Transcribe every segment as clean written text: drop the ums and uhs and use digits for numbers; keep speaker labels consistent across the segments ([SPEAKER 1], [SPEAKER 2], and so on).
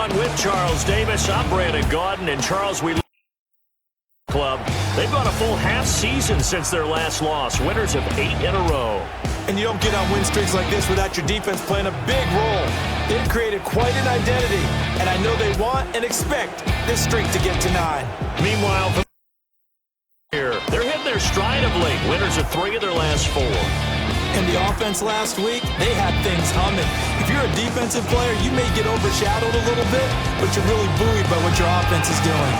[SPEAKER 1] on with Charles Davis. I'm Brandon Gaudin, and Charles, we club. They've gone a full half season since their last loss. Winners of 8 in a row.
[SPEAKER 2] And you don't get on win streaks like this without your defense playing a big role. They've created quite an identity, and I know they want and expect this streak to get to 9.
[SPEAKER 1] Meanwhile, they're hitting their stride of late. Winners of 3 of their last 4.
[SPEAKER 2] In the offense last week, they had things humming. If you're a defensive player, you may get overshadowed a little bit, but you're really buoyed by what your offense is doing.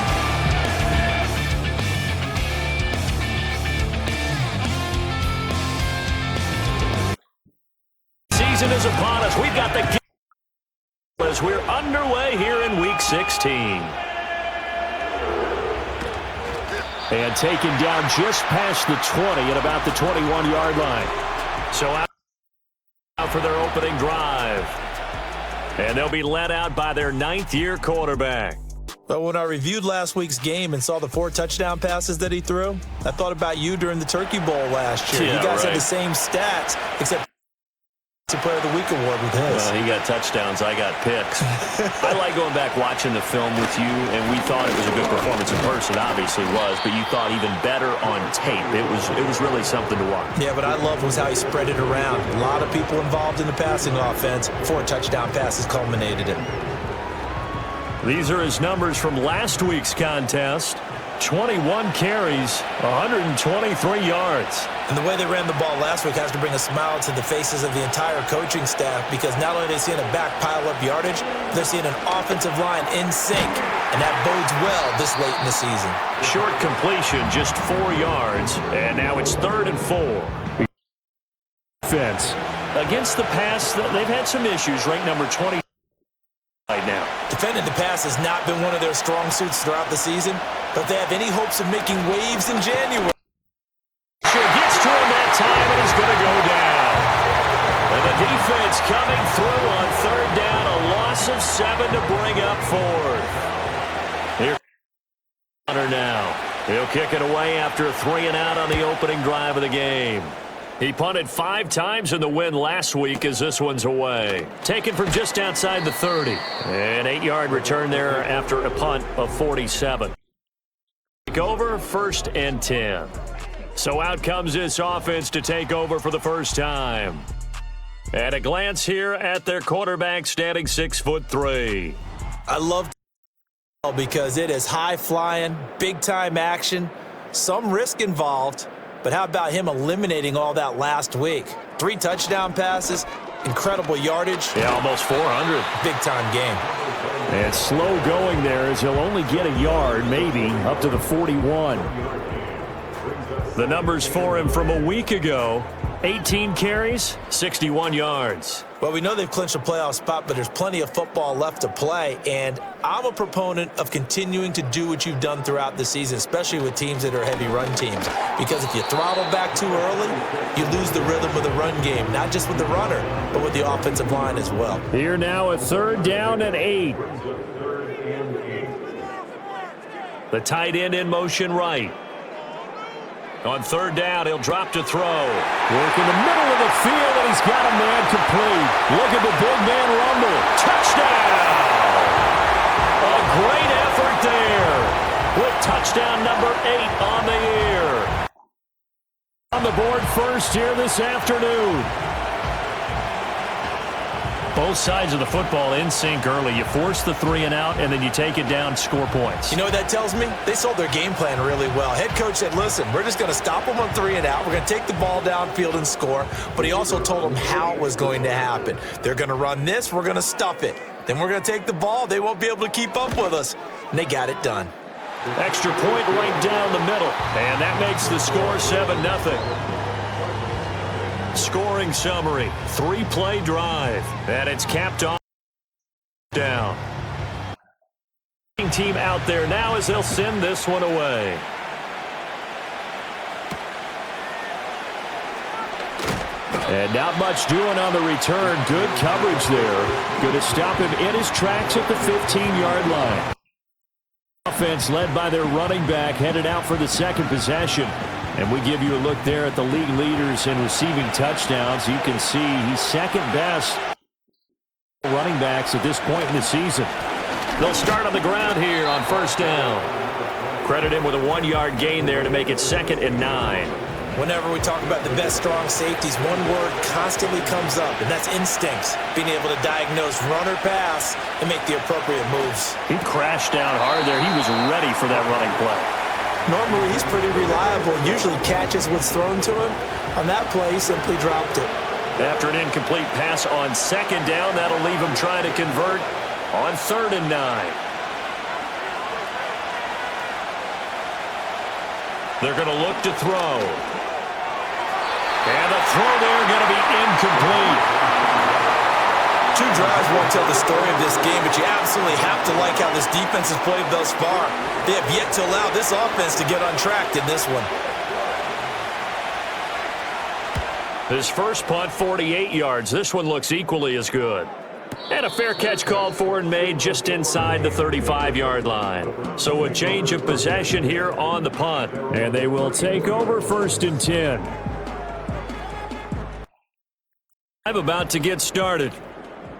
[SPEAKER 1] Season is upon us. We've got the game as we're underway here in Week 16. And taken down just past the 20 at about the 21-yard line. So out for their opening drive. And they'll be led out by their 9th-year quarterback.
[SPEAKER 2] But when I reviewed last week's game and saw the 4 touchdown passes that he threw, I thought about you during the Turkey Bowl last year.
[SPEAKER 1] Yeah,
[SPEAKER 2] you guys
[SPEAKER 1] right.
[SPEAKER 2] had the same stats, except to Player of the Week award with his.
[SPEAKER 1] Well, he got touchdowns, I got picks. I like going back watching the film with you, and we thought it was a good performance in person. Obviously was, but you thought even better on tape. It was really something to watch.
[SPEAKER 2] Yeah, but I love was how he spread it around. A lot of people involved in the passing offense. 4 touchdown passes culminated it.
[SPEAKER 1] These are his numbers from last week's contest. 21 carries, 123 yards.
[SPEAKER 2] And the way they ran the ball last week has to bring a smile to the faces of the entire coaching staff, because not only are they seeing a back pile up yardage, they're seeing an offensive line in sync, and that bodes well this late in the season.
[SPEAKER 1] Short completion, just 4 yards, and now it's 3rd and 4. Defense against the pass, they've had some issues. Ranked number 20 right now.
[SPEAKER 2] Defending the pass has not been one of their strong suits throughout the season, but they have any hopes of making waves in January.
[SPEAKER 1] Sure gets to him that time, and he's going to go down. And the defense coming through on 3rd down, a loss of 7 to bring up 4th. Here now. He'll kick it away after a 3 and out on the opening drive of the game. He punted 5 times in the win last week as this one's away. Taken from just outside the 30. An 8-yard return there after a punt of 47. Take over, 1st and 10. So out comes this offense to take over for the first time. At a glance here at their quarterback, standing 6'3".
[SPEAKER 2] I love because it is high-flying, big-time action, some risk involved. But how about him eliminating all that last week? 3 touchdown passes, incredible yardage.
[SPEAKER 1] Yeah, almost 400.
[SPEAKER 2] Big-time game.
[SPEAKER 1] And slow going there as he'll only get a yard, maybe, up to the 41. The numbers for him from a week ago, 18 carries, 61 yards.
[SPEAKER 2] Well, we know they've clinched a playoff spot, but there's plenty of football left to play, and I'm a proponent of continuing to do what you've done throughout the season, especially with teams that are heavy run teams, because if you throttle back too early, you lose the rhythm of the run game, not just with the runner, but with the offensive line as well.
[SPEAKER 1] Here now a 3rd down and 8. The tight end in motion right. On 3rd down, he'll drop to throw. Work in the middle of the field, and he's got a man complete. Look at the big man rumble. Touchdown! A great effort there with touchdown number 8 on the year. On the board first here this afternoon. Both sides of the football in sync early. You force the 3 and out, and then you take it down, score points.
[SPEAKER 2] You know what that tells me? They sold their game plan really well. Head coach said, listen, we're just going to stop them on 3 and out. We're going to take the ball downfield and score. But he also told them how it was going to happen. They're going to run this. We're going to stuff it. Then we're going to take the ball. They won't be able to keep up with us. And they got it done.
[SPEAKER 1] Extra point right down the middle. And that makes the score 7-0. Scoring summary, 3-play drive, and it's capped off down. Team out there now as they'll send this one away. And not much doing on the return. Good coverage there. Going to stop him in his tracks at the 15-yard line. Offense led by their running back headed out for the 2nd possession. And we give you a look there at the league leaders in receiving touchdowns. You can see he's 2nd best running backs at this point in the season. They'll start on the ground here on first down. Credit him with a 1-yard gain there to make it 2nd and 9.
[SPEAKER 2] Whenever we talk about the best strong safeties, one word constantly comes up, and that's instincts. Being able to diagnose run or pass and make the appropriate moves.
[SPEAKER 1] He crashed down hard there. He was ready for that running play.
[SPEAKER 2] Normally, he's pretty reliable. Usually catches what's thrown to him. On that play, he simply dropped it.
[SPEAKER 1] After an incomplete pass on 2nd down, that'll leave him trying to convert on 3rd and 9. They're going to look to throw. And the throw there going to be incomplete.
[SPEAKER 2] 2 drives won't tell the story of this game, but you absolutely have to like how this defense has played thus far. They have yet to allow this offense to get on track in this one.
[SPEAKER 1] His first punt, 48 yards. This one looks equally as good. And a fair catch called for and made just inside the 35-yard line. So a change of possession here on the punt. And they will take over 1st and 10. I'm about to get started.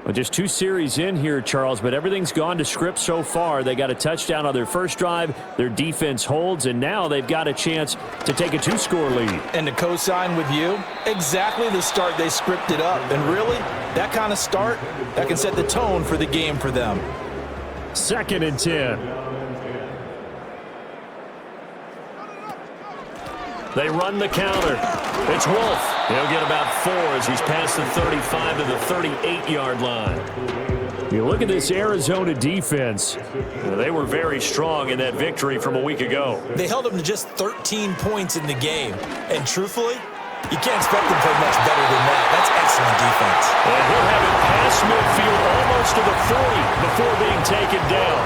[SPEAKER 1] Well, just 2 series in here, Charles, but everything's gone to script so far. They got a touchdown on their first drive. Their defense holds, and now they've got a chance to take a 2-score lead.
[SPEAKER 2] And to co-sign with you, exactly the start they scripted up. And really, that kind of start, that can set the tone for the game for them.
[SPEAKER 1] 2nd and 10. They run the counter. It's Wolf. He'll get about 4 as he's past the 35 to the 38-yard line. You look at this Arizona defense. They were very strong in that victory from a week ago.
[SPEAKER 2] They held them to just 13 points in the game. And truthfully, you can't expect them to play much better than that. That's excellent defense.
[SPEAKER 1] And he'll have it past midfield almost to the 40 before being taken down.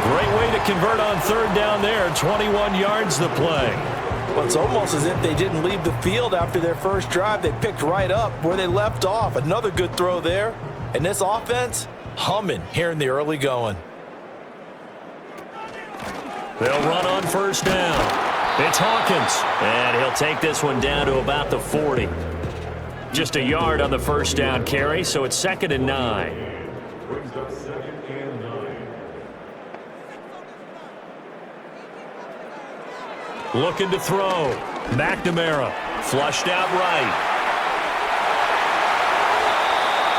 [SPEAKER 1] Great way to convert on 3rd down there. 21 yards the play.
[SPEAKER 2] Well, it's almost as if they didn't leave the field after their first drive. They picked right up where they left off. Another good throw there. And this offense, humming here in the early going.
[SPEAKER 1] They'll run on 1st down. It's Hawkins. And he'll take this one down to about the 40. Just a yard on the 1st down carry, so it's 2nd and 9. Looking to throw. McNamara flushed out right.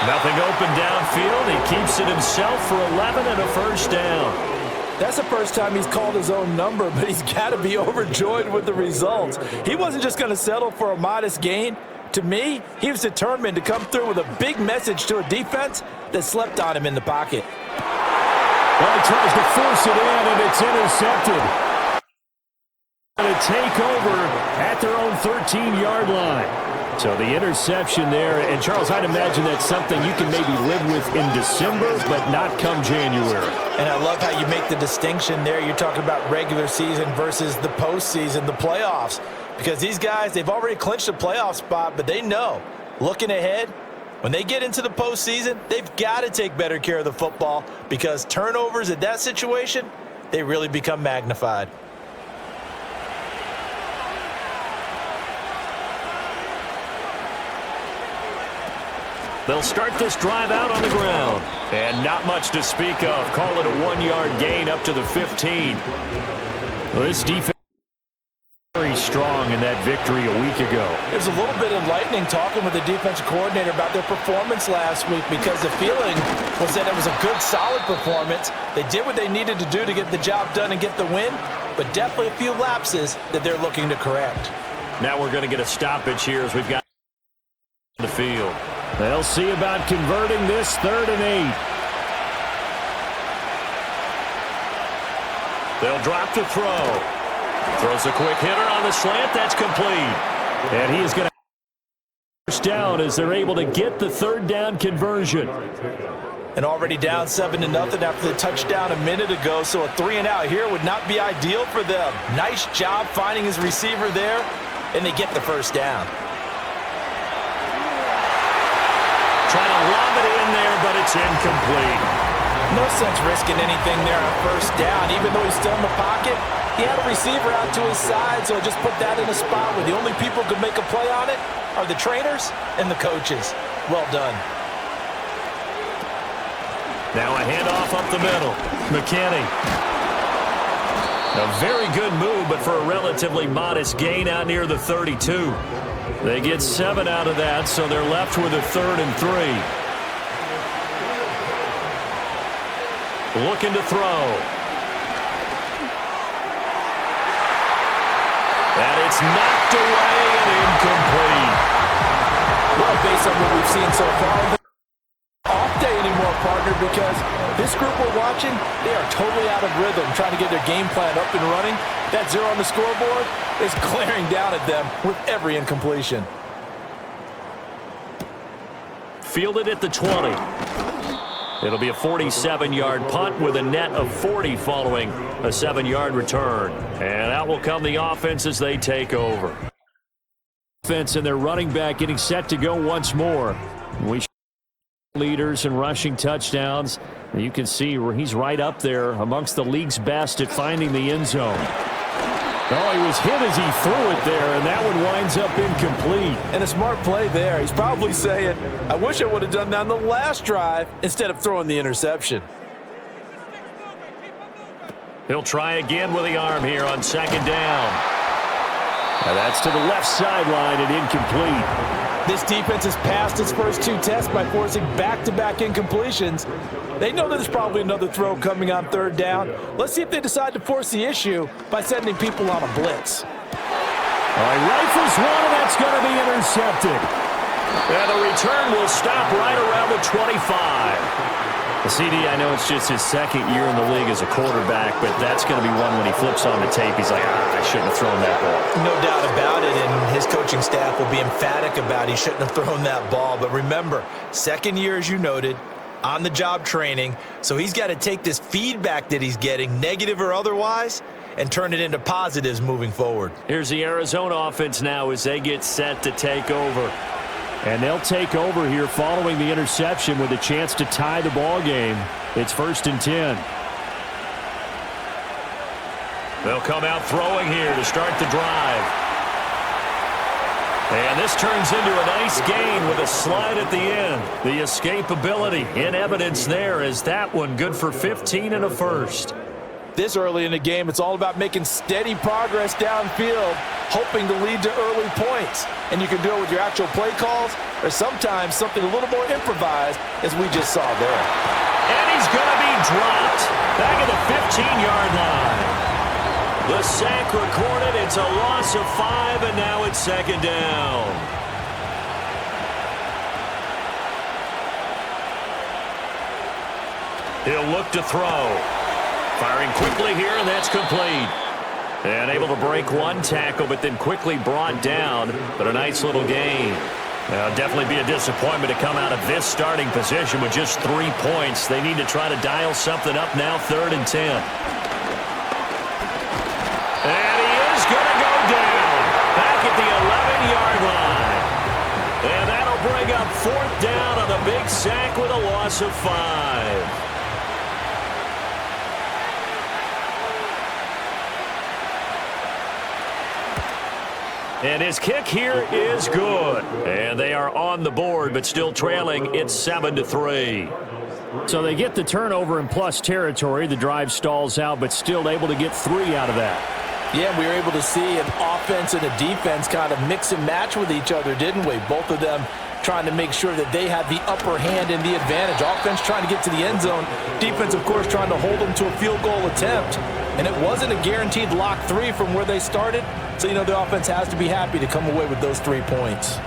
[SPEAKER 1] Nothing open downfield. He keeps it himself for 11 and a 1st down.
[SPEAKER 2] That's the first time he's called his own number, but he's got to be overjoyed with the results. He wasn't just going to settle for a modest gain. To me, he was determined to come through with a big message to a defense that slept on him in the pocket.
[SPEAKER 1] Well, he tries to force it in, and it's intercepted. To take over at their own 13-yard line. So the interception there, and Charles, I'd imagine that's something you can maybe live with in December, but not come January.
[SPEAKER 2] And I love how you make the distinction there. You're talking about regular season versus the postseason, the playoffs. Because these guys, they've already clinched a playoff spot, but they know, looking ahead, when they get into the postseason, they've got to take better care of the football because turnovers in that situation, they really become magnified.
[SPEAKER 1] They'll start this drive out on the ground. And not much to speak of. Call it a 1-yard gain up to the 15. Well, this defense very strong in that victory a week ago.
[SPEAKER 2] It was a little bit enlightening talking with the defensive coordinator about their performance last week because the feeling was that it was a good, solid performance. They did what they needed to do to get the job done and get the win, but definitely a few lapses that they're looking to correct.
[SPEAKER 1] Now we're going to get a stoppage here as we've got the field. They'll see about converting this 3rd and 8. They'll drop to throw. Throws a quick hitter on the slant. That's complete. And he is going to first down as they're able to get the 3rd down conversion.
[SPEAKER 2] And already down 7-0 after the touchdown a minute ago, so a 3-and-out here would not be ideal for them. Nice job finding his receiver there, and they get the first down.
[SPEAKER 1] Trying to lob it in there, but it's incomplete.
[SPEAKER 2] No sense risking anything there on first down. Even though he's still in the pocket, he had a receiver out to his side, so just put that in a spot where the only people who can make a play on it are the trainers and the coaches. Well done.
[SPEAKER 1] Now a handoff up the middle. McKinney. A very good move, but for a relatively modest gain out near the 32. They get 7 out of that, so they're left with a 3rd and 3. Looking to throw. And it's knocked away and incomplete.
[SPEAKER 3] Well, based on what we've seen so far, off day anymore, partner, because this group we're watching, they are totally out of rhythm, trying to get their game plan up and running. That 0 on the scoreboard is glaring down at them with every incompletion.
[SPEAKER 1] Fielded at the 20. It'll be a 47-yard punt with a net of 40 following a 7-yard return. And out will come the offense as they take over. Offense and their running back getting set to go once more. We leaders in rushing touchdowns. You can see where he's right up there amongst the league's best at finding the end zone. Oh, he was hit as he threw it there, and that one winds up incomplete.
[SPEAKER 3] And a smart play there. He's probably saying, I wish I would have done that on the last drive instead of throwing the interception.
[SPEAKER 1] He'll try again with the arm here on 2nd down. Now that's to the left sideline and incomplete.
[SPEAKER 3] This defense has passed its first 2 tests by forcing back-to-back incompletions. They know there's probably another throw coming on 3rd down. Let's see if they decide to force the issue by sending people on a blitz.
[SPEAKER 1] All right, rifles one, and that's going to be intercepted. And the return will stop right around the 25. The CD, I know it's just his 2nd year in the league as a quarterback, but that's going to be one when he flips on the tape. He's like, I shouldn't have thrown that ball.
[SPEAKER 2] No doubt about it, and his coaching staff will be emphatic about he shouldn't have thrown that ball. But remember, 2nd year, as you noted, on-the-job training, so he's got to take this feedback that he's getting, negative or otherwise, and turn it into positives moving forward.
[SPEAKER 1] Here's the Arizona offense now as they get set to take over. And they'll take over here following the interception with a chance to tie the ball game. It's 1st and 10. They'll come out throwing here to start the drive. And this turns into a nice gain with a slide at the end. The escapability in evidence there as that one good for 15 and a 1st.
[SPEAKER 3] This early in the game, it's all about making steady progress downfield, hoping to lead to early points. And you can do it with your actual play calls or sometimes something a little more improvised, as we just saw there.
[SPEAKER 1] And he's going to be dropped back at the 15-yard line. The sack recorded. It's a loss of 5, and now it's 2nd down. He'll look to throw. Firing quickly here, and that's complete. And able to break one tackle, but then quickly brought down. But a nice little gain. Now, definitely be a disappointment to come out of this starting position with just 3 points. They need to try to dial something up now, 3rd and 10. And he is going to go down back at the 11-yard line. And that'll bring up 4th down on the big sack with a loss of 5. And his kick here is good. And they are on the board, but still trailing. It's 7-3. So they get the turnover in plus territory. The drive stalls out, but still able to get 3 out of that.
[SPEAKER 3] Yeah, we were able to see an offense and a defense kind of mix and match with each other, didn't we? Both of them trying to make sure that they had the upper hand and the advantage. Offense trying to get to the end zone. Defense, of course, trying to hold them to a field goal attempt. And it wasn't a guaranteed lock 3 from where they started. So, you know, the offense has to be happy to come away with those 3 points.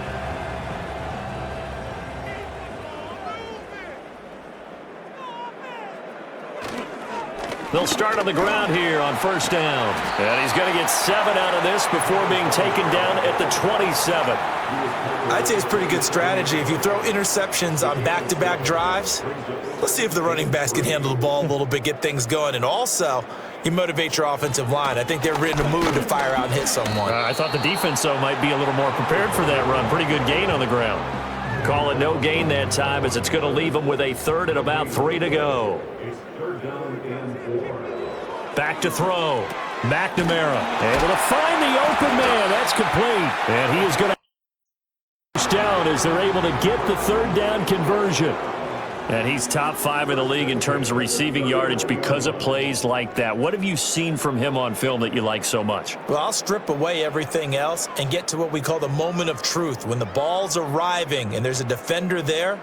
[SPEAKER 1] They'll start on the ground here on 1st down. And he's going to get 7 out of this before being taken down at the 27.
[SPEAKER 2] I'd say it's pretty good strategy. If you throw interceptions on back-to-back drives, let's see if the running backs can handle the ball a little bit, get things going. And also, you motivate your offensive line. I think they're in the mood to fire out and hit someone.
[SPEAKER 1] I thought the defense, though, might be a little more prepared for that run. Pretty good gain on the ground. Call it no gain that time as it's going to leave them with a 3rd and about 3 to go. Back to throw. McNamara able to find the open man. That's complete. And he is going to down as they're able to get the 3rd down conversion. And he's top 5 in the league in terms of receiving yardage because of plays like that. What have you seen from him on film that you like so much?
[SPEAKER 2] Well, I'll strip away everything else and get to what we call the moment of truth. When the ball's arriving and there's a defender there,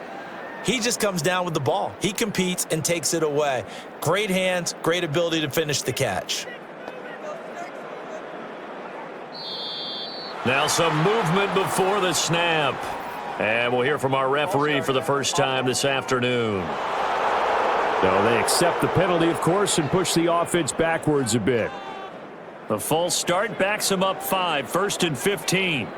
[SPEAKER 2] he just comes down with the ball. He competes and takes it away. Great hands, great ability to finish the catch.
[SPEAKER 1] Now some movement before the snap. And we'll hear from our referee for the first time this afternoon.
[SPEAKER 4] So they accept the penalty, of course, and push the offense backwards a bit.
[SPEAKER 1] The false start backs him up 5, 1st and 15.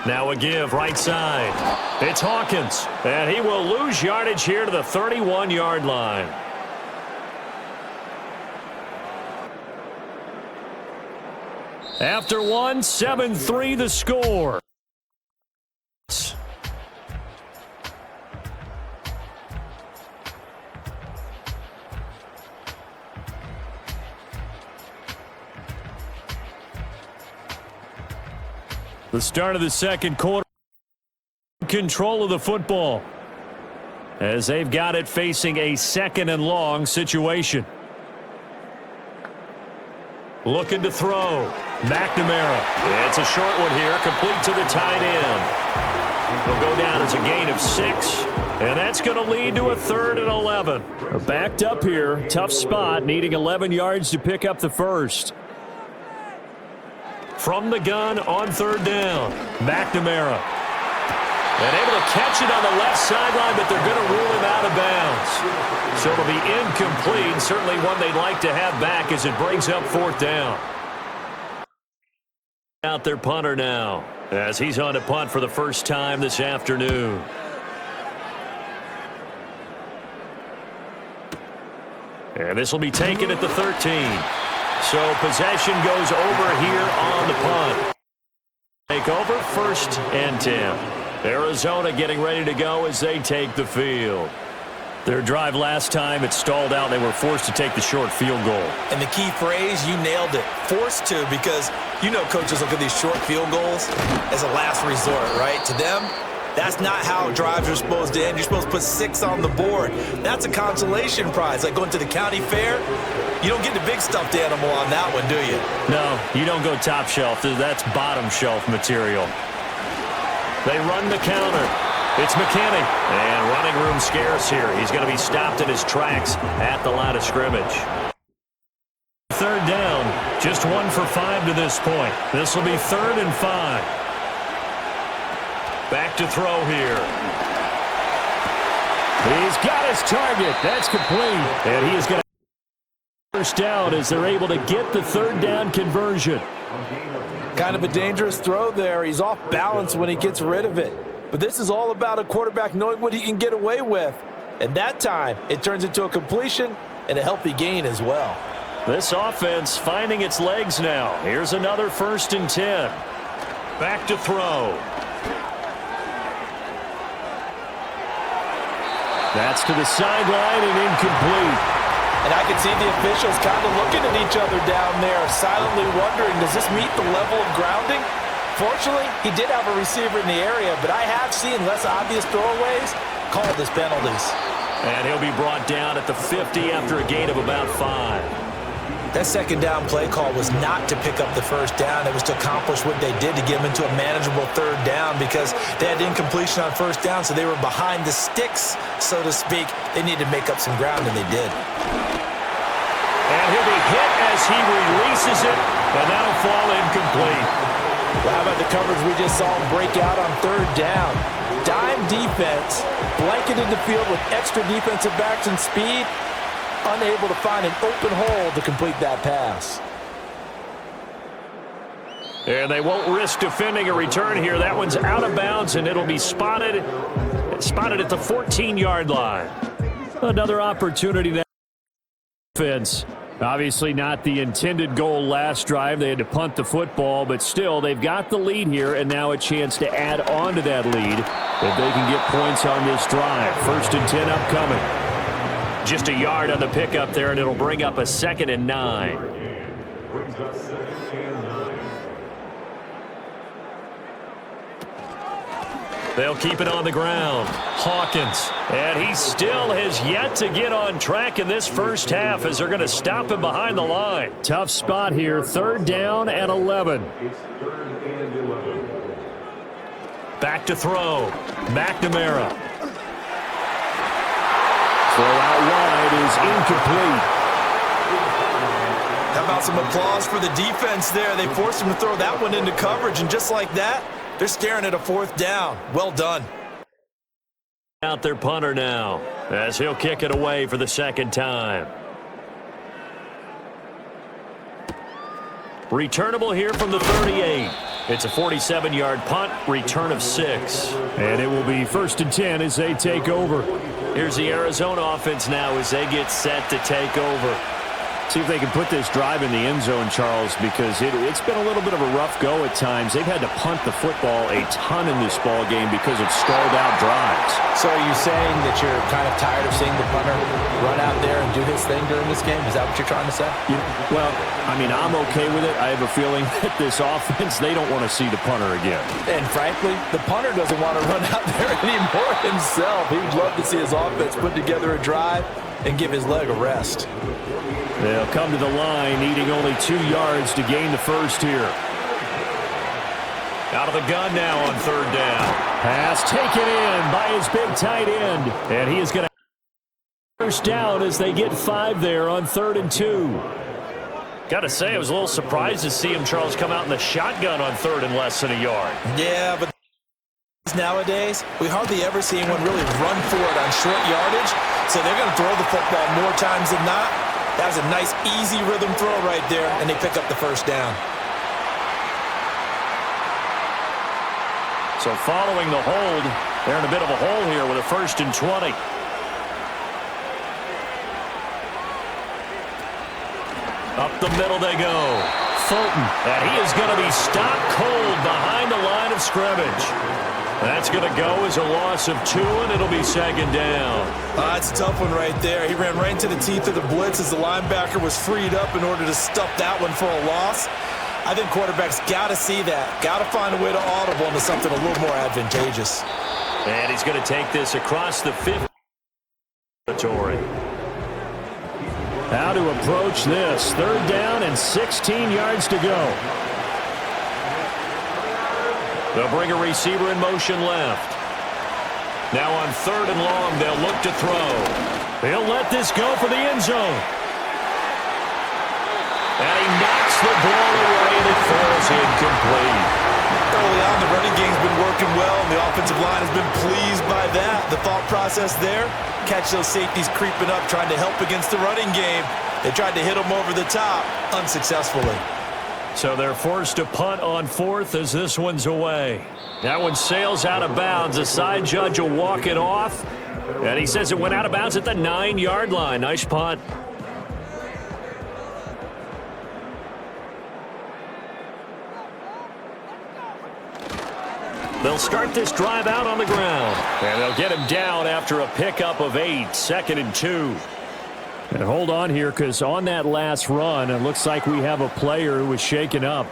[SPEAKER 1] Now a give right side. It's Hawkins, and he will lose yardage here to the 31-yard line. After 1, 7-3 the score. The start of the second quarter. Control of the football as they've got it facing a 2nd and long situation. Looking to throw. McNamara. It's a short one here, complete to the tight end. He'll go down as a gain of 6, and that's going to lead to a 3rd and 11.
[SPEAKER 4] Backed up here, tough spot, needing 11 yards to pick up the first.
[SPEAKER 1] From the gun on 3rd down, McNamara. And able to catch it on the left sideline, but they're going to rule him out of bounds. So it'll be incomplete, certainly one they'd like to have back as it brings up 4th down. Out their punter now as he's on to punt for the first time this afternoon. And this will be taken at the 13. So possession goes over here on the punt. Take over 1st and 10. Arizona getting ready to go as they take the field. Their drive last time, it stalled out. They were forced to take the short field goal.
[SPEAKER 2] And the key phrase, you nailed it, forced to, because you know coaches look at these short field goals as a last resort, right? To them, that's not how drives are supposed to end. You're supposed to put 6 on the board. That's a consolation prize, like going to the county fair. You don't get the big stuffed animal on that one, do you?
[SPEAKER 1] No, you don't go top shelf. That's bottom shelf material. They run the counter. It's McKinney, and running room scarce here. He's going to be stopped in his tracks at the line of scrimmage. 3rd down, just 1 for 5 to this point. This will be 3rd and 5. Back to throw here.
[SPEAKER 4] He's got his target. That's complete.
[SPEAKER 1] And he is going to first down as they're able to get the 3rd down conversion.
[SPEAKER 3] Kind of a dangerous throw there. He's off balance when he gets rid of it. But this is all about a quarterback knowing what he can get away with. And that time, it turns into a completion and a healthy gain as well.
[SPEAKER 1] This offense finding its legs now. Here's another 1st and 10. Back to throw. That's to the sideline and incomplete.
[SPEAKER 3] And I can see the officials kind of looking at each other down there, silently wondering, does this meet the level of grounding? Fortunately, he did have a receiver in the area, but I have seen less obvious throwaways called as penalties.
[SPEAKER 1] And he'll be brought down at the 50 after a gain of about 5.
[SPEAKER 2] That 2nd down play call was not to pick up the 1st down. It was to accomplish what they did to get them into a manageable 3rd down because they had incompletion on 1st down, so they were behind the sticks, so to speak. They needed to make up some ground, and they did.
[SPEAKER 1] And he'll be hit as he releases it, and that'll fall incomplete.
[SPEAKER 3] Well, how about the coverage we just saw him break out on 3rd down? Dime defense, blanketed the field with extra defensive backs and speed, unable to find an open hole to complete that pass.
[SPEAKER 1] And they won't risk defending a return here. That one's out of bounds, and it'll be spotted at the 14-yard line. Another opportunity now. Offense. Obviously not the intended goal last drive. They had to punt the football, but still, they've got the lead here, and now a chance to add on to that lead if they can get points on this drive. 1st and 10 upcoming. Just a yard on the pickup there, and it'll bring up a 2nd and 9. They'll keep it on the ground. Hawkins. And he still has yet to get on track in this first half as they're going to stop him behind the line.
[SPEAKER 4] Tough spot here. 3rd down and 11.
[SPEAKER 1] Back to throw. McNamara.
[SPEAKER 4] Throw out wide is incomplete.
[SPEAKER 2] How about some applause for the defense there? They forced him to throw that one into coverage, and just like that, they're staring at a 4th down. Well done.
[SPEAKER 1] Out their punter now as he'll kick it away for the 2nd time. Returnable here from the 38. It's a 47-yard punt, return of 6.
[SPEAKER 4] And it will be 1st and 10 as they take over.
[SPEAKER 1] Here's the Arizona offense now as they get set to take over.
[SPEAKER 4] See if they can put this drive in the end zone, Charles, because it's been a little bit of a rough go at times. They've had to punt the football a ton in this ball game because of stalled out drives.
[SPEAKER 3] So are you saying that you're kind of tired of seeing the punter run out there and do his thing during this game? Is that what you're trying to say?
[SPEAKER 4] Well, I mean, I'm okay with it. I have a feeling that this offense, they don't want to see the punter again.
[SPEAKER 3] And frankly, the punter doesn't want to run out there anymore himself. He would love to see his offense put together a drive and give his leg a rest.
[SPEAKER 4] They'll come to the line, needing only 2 yards to gain the first here.
[SPEAKER 1] Out of the gun now on 3rd down.
[SPEAKER 4] Pass taken in by his big tight end. And he is going to first down as they get 5 there on 3rd and 2.
[SPEAKER 1] Got to say, I was a little surprised to see him, Charles, come out in the shotgun on 3rd and less than a yard.
[SPEAKER 2] Yeah, but nowadays, we hardly ever see anyone really run for it on short yardage, so they're going to throw the football more times than not. That was a nice, easy rhythm throw right there, and they pick up the 1st down.
[SPEAKER 1] So following the hold, they're in a bit of a hole here with a 1st and 20. Up the middle they go. Fulton, and he is going to be stopped cold behind the line of scrimmage. That's going to go as a loss of 2, and it'll be 2nd down.
[SPEAKER 2] That's a tough one right there. He ran right into the teeth of the blitz as the linebacker was freed up in order to stuff that one for a loss. I think quarterbacks got to see that. Got to find a way to audible into something a little more advantageous.
[SPEAKER 1] And he's going to take this across the 50 territory.
[SPEAKER 4] How to approach this. 3rd down and 16 yards to go.
[SPEAKER 1] They'll bring a receiver in motion left. Now on 3rd and long, they'll look to throw. He'll let this go for the end zone. And he knocks the ball away, and it falls incomplete.
[SPEAKER 2] Early on, the running game's been working well, and the offensive line has been pleased by that. The thought process there, catch those safeties creeping up, trying to help against the running game. They tried to hit them over the top, unsuccessfully.
[SPEAKER 1] So they're forced to punt on 4th as this one's away. That one sails out of bounds. The side judge will walk it off. And he says it went out of bounds at the 9-yard line. Nice punt. They'll start this drive out on the ground. And they'll get him down after a pickup of 8. 2nd and 2.
[SPEAKER 4] And hold on here, because on that last run, it looks like we have a player who was shaken up.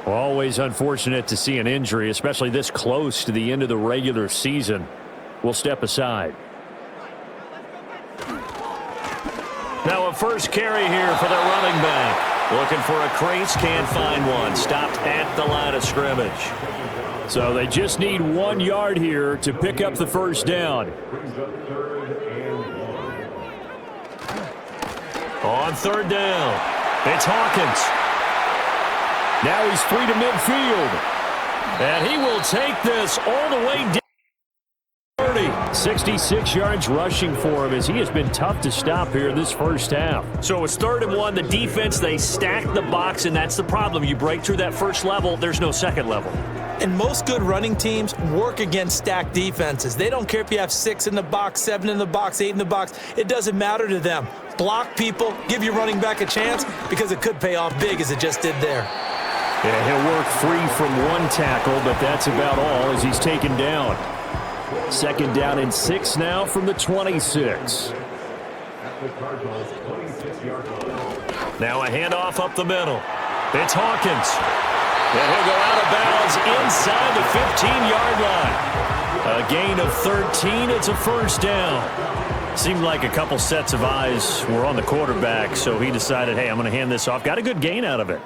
[SPEAKER 4] Always unfortunate to see an injury, especially this close to the end of the regular season. We'll step aside.
[SPEAKER 1] Now a first carry here for their running back. Looking for a crease, can't find one. Stopped at the line of scrimmage.
[SPEAKER 4] So they just need 1 yard here to pick up the 1st down.
[SPEAKER 1] On 3rd down, it's Hawkins.
[SPEAKER 4] Now he's free to midfield.
[SPEAKER 1] And he will take this all the way down.
[SPEAKER 4] 66 yards rushing for him as he has been tough to stop here in this first half.
[SPEAKER 1] So it's 3rd and 1. The defense, they stack the box, and that's the problem. You break through that first level, there's no second level.
[SPEAKER 2] And most good running teams work against stacked defenses. They don't care if you have 6 in the box, 7 in the box, 8 in the box. It doesn't matter to them. Block people, give your running back a chance, because it could pay off big as it just did there.
[SPEAKER 4] Yeah, he'll work free from 1 tackle, but that's about all as he's taken down. 2nd down and 6 now from the 26.
[SPEAKER 1] Now a handoff up the middle. It's Hawkins. And he'll go out of bounds inside the 15-yard line.
[SPEAKER 4] A gain of 13. It's a first down. Seemed like a couple sets of eyes were on the quarterback, so he decided, hey, I'm going to hand this off. Got a good gain out of it.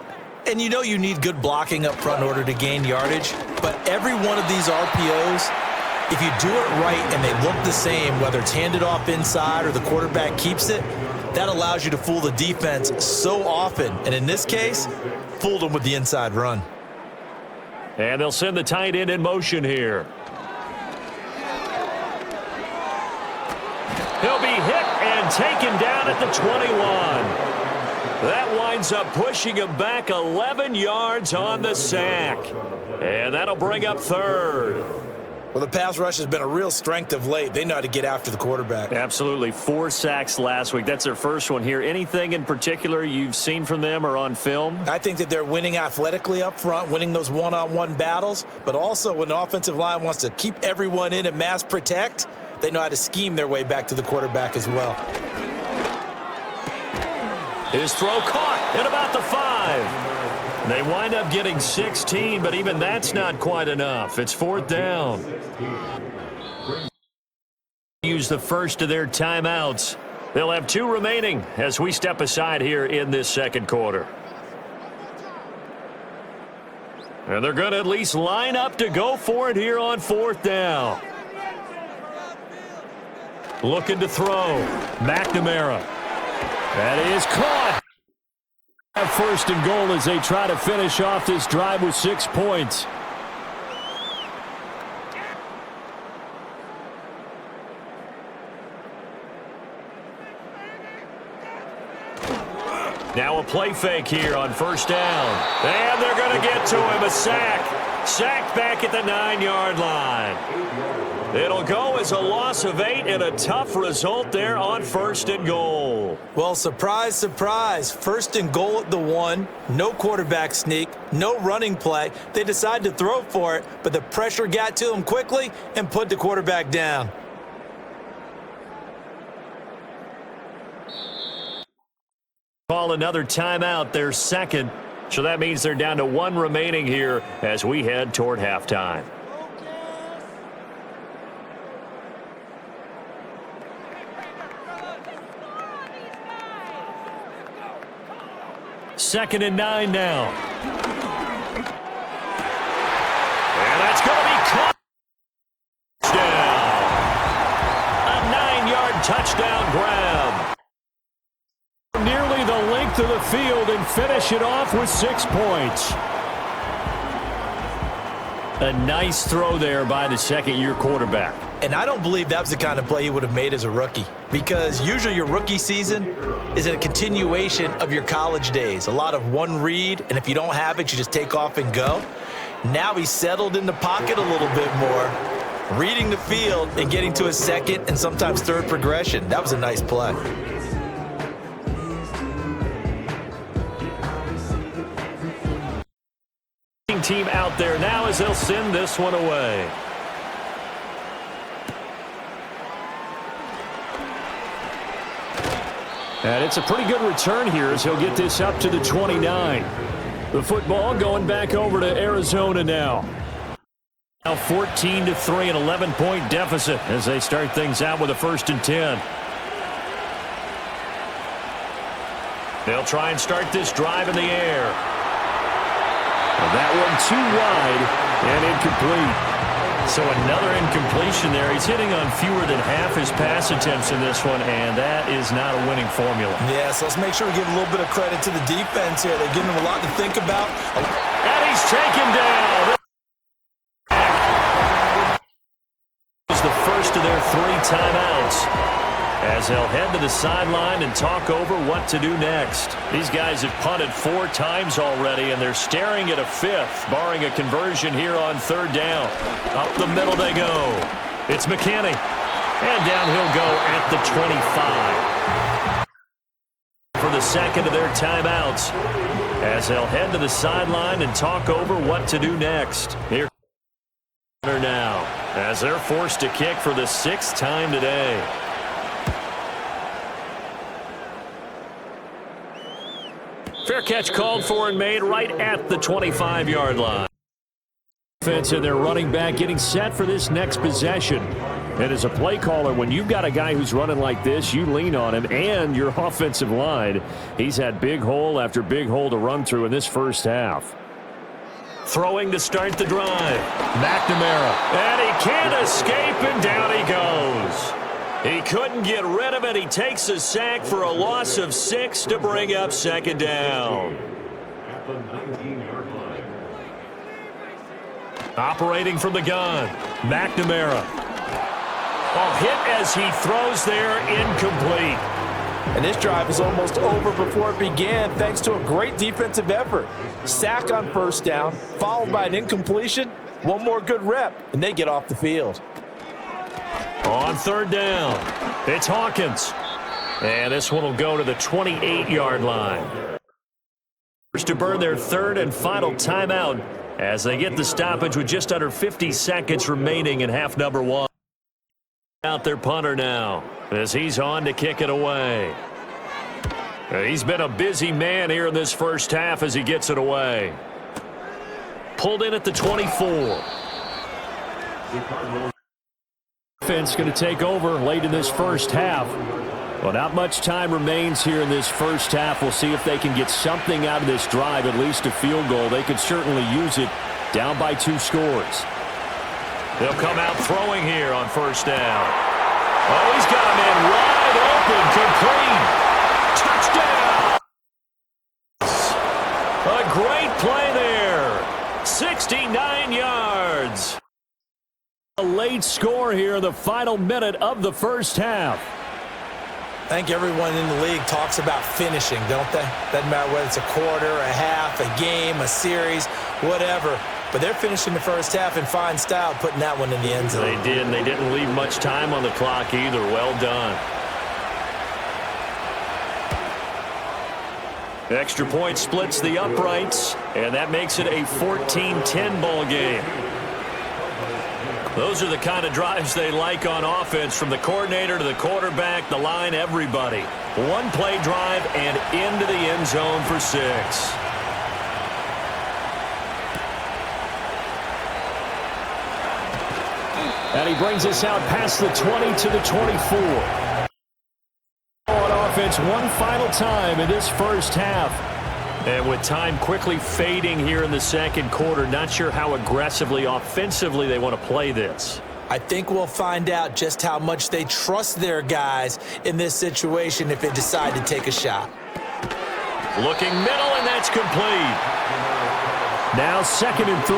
[SPEAKER 2] And you know you need good blocking up front in order to gain yardage, but every one of these RPOs, if you do it right and they look the same, whether it's handed off inside or the quarterback keeps it, that allows you to fool the defense so often. And in this case, fooled them with the inside run.
[SPEAKER 4] And they'll send the tight end in motion here. He'll be hit and taken down at the 21. That winds up pushing him back 11 yards on the sack. And that'll bring up third.
[SPEAKER 2] Well, the pass rush has been a real strength of late. They know how to get after the quarterback.
[SPEAKER 4] Absolutely. 4 sacks last week. That's their first one here. Anything in particular you've seen from them or on film?
[SPEAKER 2] I think that they're winning athletically up front, winning those one-on-one battles, but also when the offensive line wants to keep everyone in and mass protect, they know how to scheme their way back to the quarterback as well.
[SPEAKER 4] His throw caught at about the 5. They wind up getting 16, but even that's not quite enough. It's fourth down. Use the first of their timeouts. They'll have 2 remaining as we step aside here in this second quarter. And they're going to at least line up to go for it here on fourth down. Looking to throw. McNamara. That is caught. First and goal as they try to finish off this drive with 6 points. Now a play fake here on first down. And they're going to get to him. A sack. Sacked back at the 9-yard line. It'll go as a loss of 8 and a tough result there on first and goal.
[SPEAKER 2] Well, surprise, surprise. First and goal at the 1. No quarterback sneak. No running play. They decide to throw for it, but the pressure got to them quickly and put the quarterback down.
[SPEAKER 4] Call another timeout, their second. So that means they're down to 1 remaining here as we head toward halftime. Second and 9 now. And that's going to be caught. Down. A 9-yard touchdown grab. Nearly the length of the field and finish it off with 6 points. A nice throw there by the second-year quarterback.
[SPEAKER 2] And I don't believe that was the kind of play he would have made as a rookie, because usually your rookie season is a continuation of your college days. A lot of one read, and if you don't have it, you just take off and go. Now he's settled in the pocket a little bit more, reading the field and getting to his second and sometimes third progression. That was a nice play.
[SPEAKER 4] Team out there now as they'll send this one away. And it's a pretty good return here as he'll get this up to the 29. The football going back over to Arizona now. Now 14-3, an 11-point deficit as they start things out with a 1st and 10. They'll try and start this drive in the air. And that one too wide and incomplete. So another incompletion there. He's hitting on fewer than half his pass attempts in this one, and that is not a winning formula.
[SPEAKER 2] Yeah, so let's make sure we give a little bit of credit to the defense here. They're giving him a lot to think about.
[SPEAKER 4] And he's taken down. It's the first of their 3 timeouts as they'll head to the sideline and talk over what to do next. These guys have punted 4 times already, and they're staring at a 5th, barring a conversion here on 3rd down. Up the middle they go. It's McKinney. And down he'll go at the 25. For the second of their timeouts as they'll head to the sideline and talk over what to do next. Here now as they're forced to kick for the 6th time today. Fair catch called for and made right at the 25-yard line. Offense and their running back getting set for this next possession. And as a play caller, when you've got a guy who's running like this, you lean on him and your offensive line. He's had big hole after big hole to run through in this first half.
[SPEAKER 1] Throwing to start the drive. McNamara. And he can't escape, and down he goes. He couldn't get rid of it. He takes a sack for a loss of 6 to bring up second down. Operating from the gun. McNamara. Oh, hit as he throws there, incomplete.
[SPEAKER 3] And this drive is almost over before it began thanks to a great defensive effort. Sack on first down, followed by an incompletion. One more good rep, and they get off the field.
[SPEAKER 1] On third down, it's Hawkins. And this one will go to the 28-yard line. To burn their third and final timeout as they get the stoppage with just under 50 seconds remaining in half number 1. Out their punter now as he's on to kick it away. He's been a busy man here in this first half as he gets it away. Pulled in at the 24.
[SPEAKER 4] Defense going to take over late in this first half. Well, not much time remains here in this first half. We'll see if they can get something out of this drive, at least a field goal. They could certainly use it down by 2 scores.
[SPEAKER 1] They'll come out throwing here on first down. Oh, he's got a man wide open, complete. Touchdown! A great play there. 69 yards.
[SPEAKER 4] A late score here in the final minute of the first half.
[SPEAKER 2] I think everyone in the league talks about finishing, don't they? Doesn't matter whether it's a quarter, a half, a game, a series, whatever. But they're finishing the first half in fine style, putting that one in the end zone.
[SPEAKER 1] They did, and they didn't leave much time on the clock either. Well done. Extra point splits the uprights, and that makes it a 14-10 ball game. Those are the kind of drives they like on offense, from the coordinator to the quarterback, the line, everybody. One play drive and into the end zone for 6.
[SPEAKER 4] And he brings us out past the 20 to the 24. On offense one final time in this first half.
[SPEAKER 1] And with time quickly fading here in the second quarter, not sure how aggressively, offensively they want to play this.
[SPEAKER 2] I think we'll find out just how much they trust their guys in this situation if they decide to take a shot.
[SPEAKER 1] Looking middle, and that's complete.
[SPEAKER 4] Now 2nd and 3.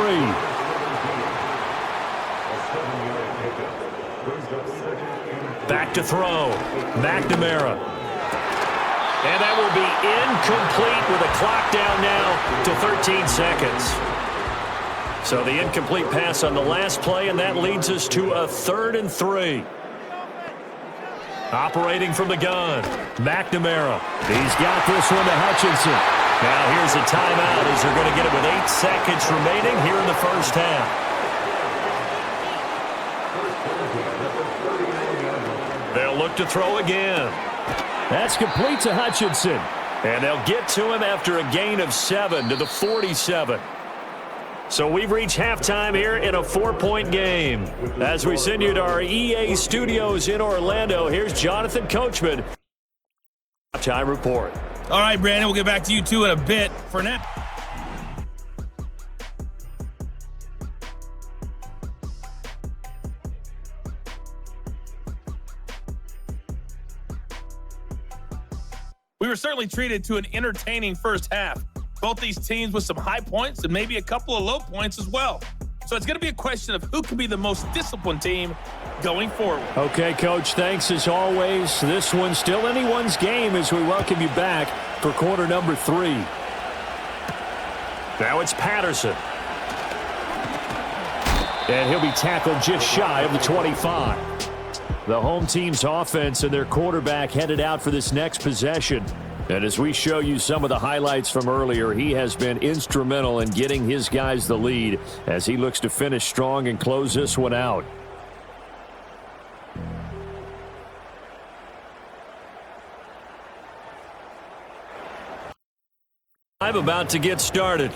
[SPEAKER 1] Back to throw. McNamara. And that will be incomplete with a clock down now to 13 seconds. So the incomplete pass on the last play, and that leads us to a 3rd and 3. Operating from the gun, McNamara.
[SPEAKER 4] He's got this one to Hutchinson.
[SPEAKER 1] Now here's a timeout as they're going to get it with 8 seconds remaining here in the first half. They'll look to throw again.
[SPEAKER 4] That's complete to Hutchinson.
[SPEAKER 1] And they'll get to him after a gain of 7 to the 47. So we've reached halftime here in a 4-point game. As we send you to our EA studios in Orlando, here's Jonathan Coachman. Halftime report.
[SPEAKER 5] All right, Brandon, we'll get back to you two in a bit. For now. We were certainly treated to an entertaining first half. Both these teams with some high points and maybe a couple of low points as well. So it's going to be a question of who can be the most disciplined team going forward.
[SPEAKER 4] Okay, Coach, thanks as always. This one's still anyone's game as we welcome you back for quarter number 3.
[SPEAKER 1] Now it's Patterson.
[SPEAKER 4] And he'll be tackled just shy of the 25. The home team's offense and their quarterback headed out for this next possession. And as we show you some of the highlights from earlier, he has been instrumental in getting his guys the lead as he looks to finish strong and close this one out.
[SPEAKER 1] I'm about to get started.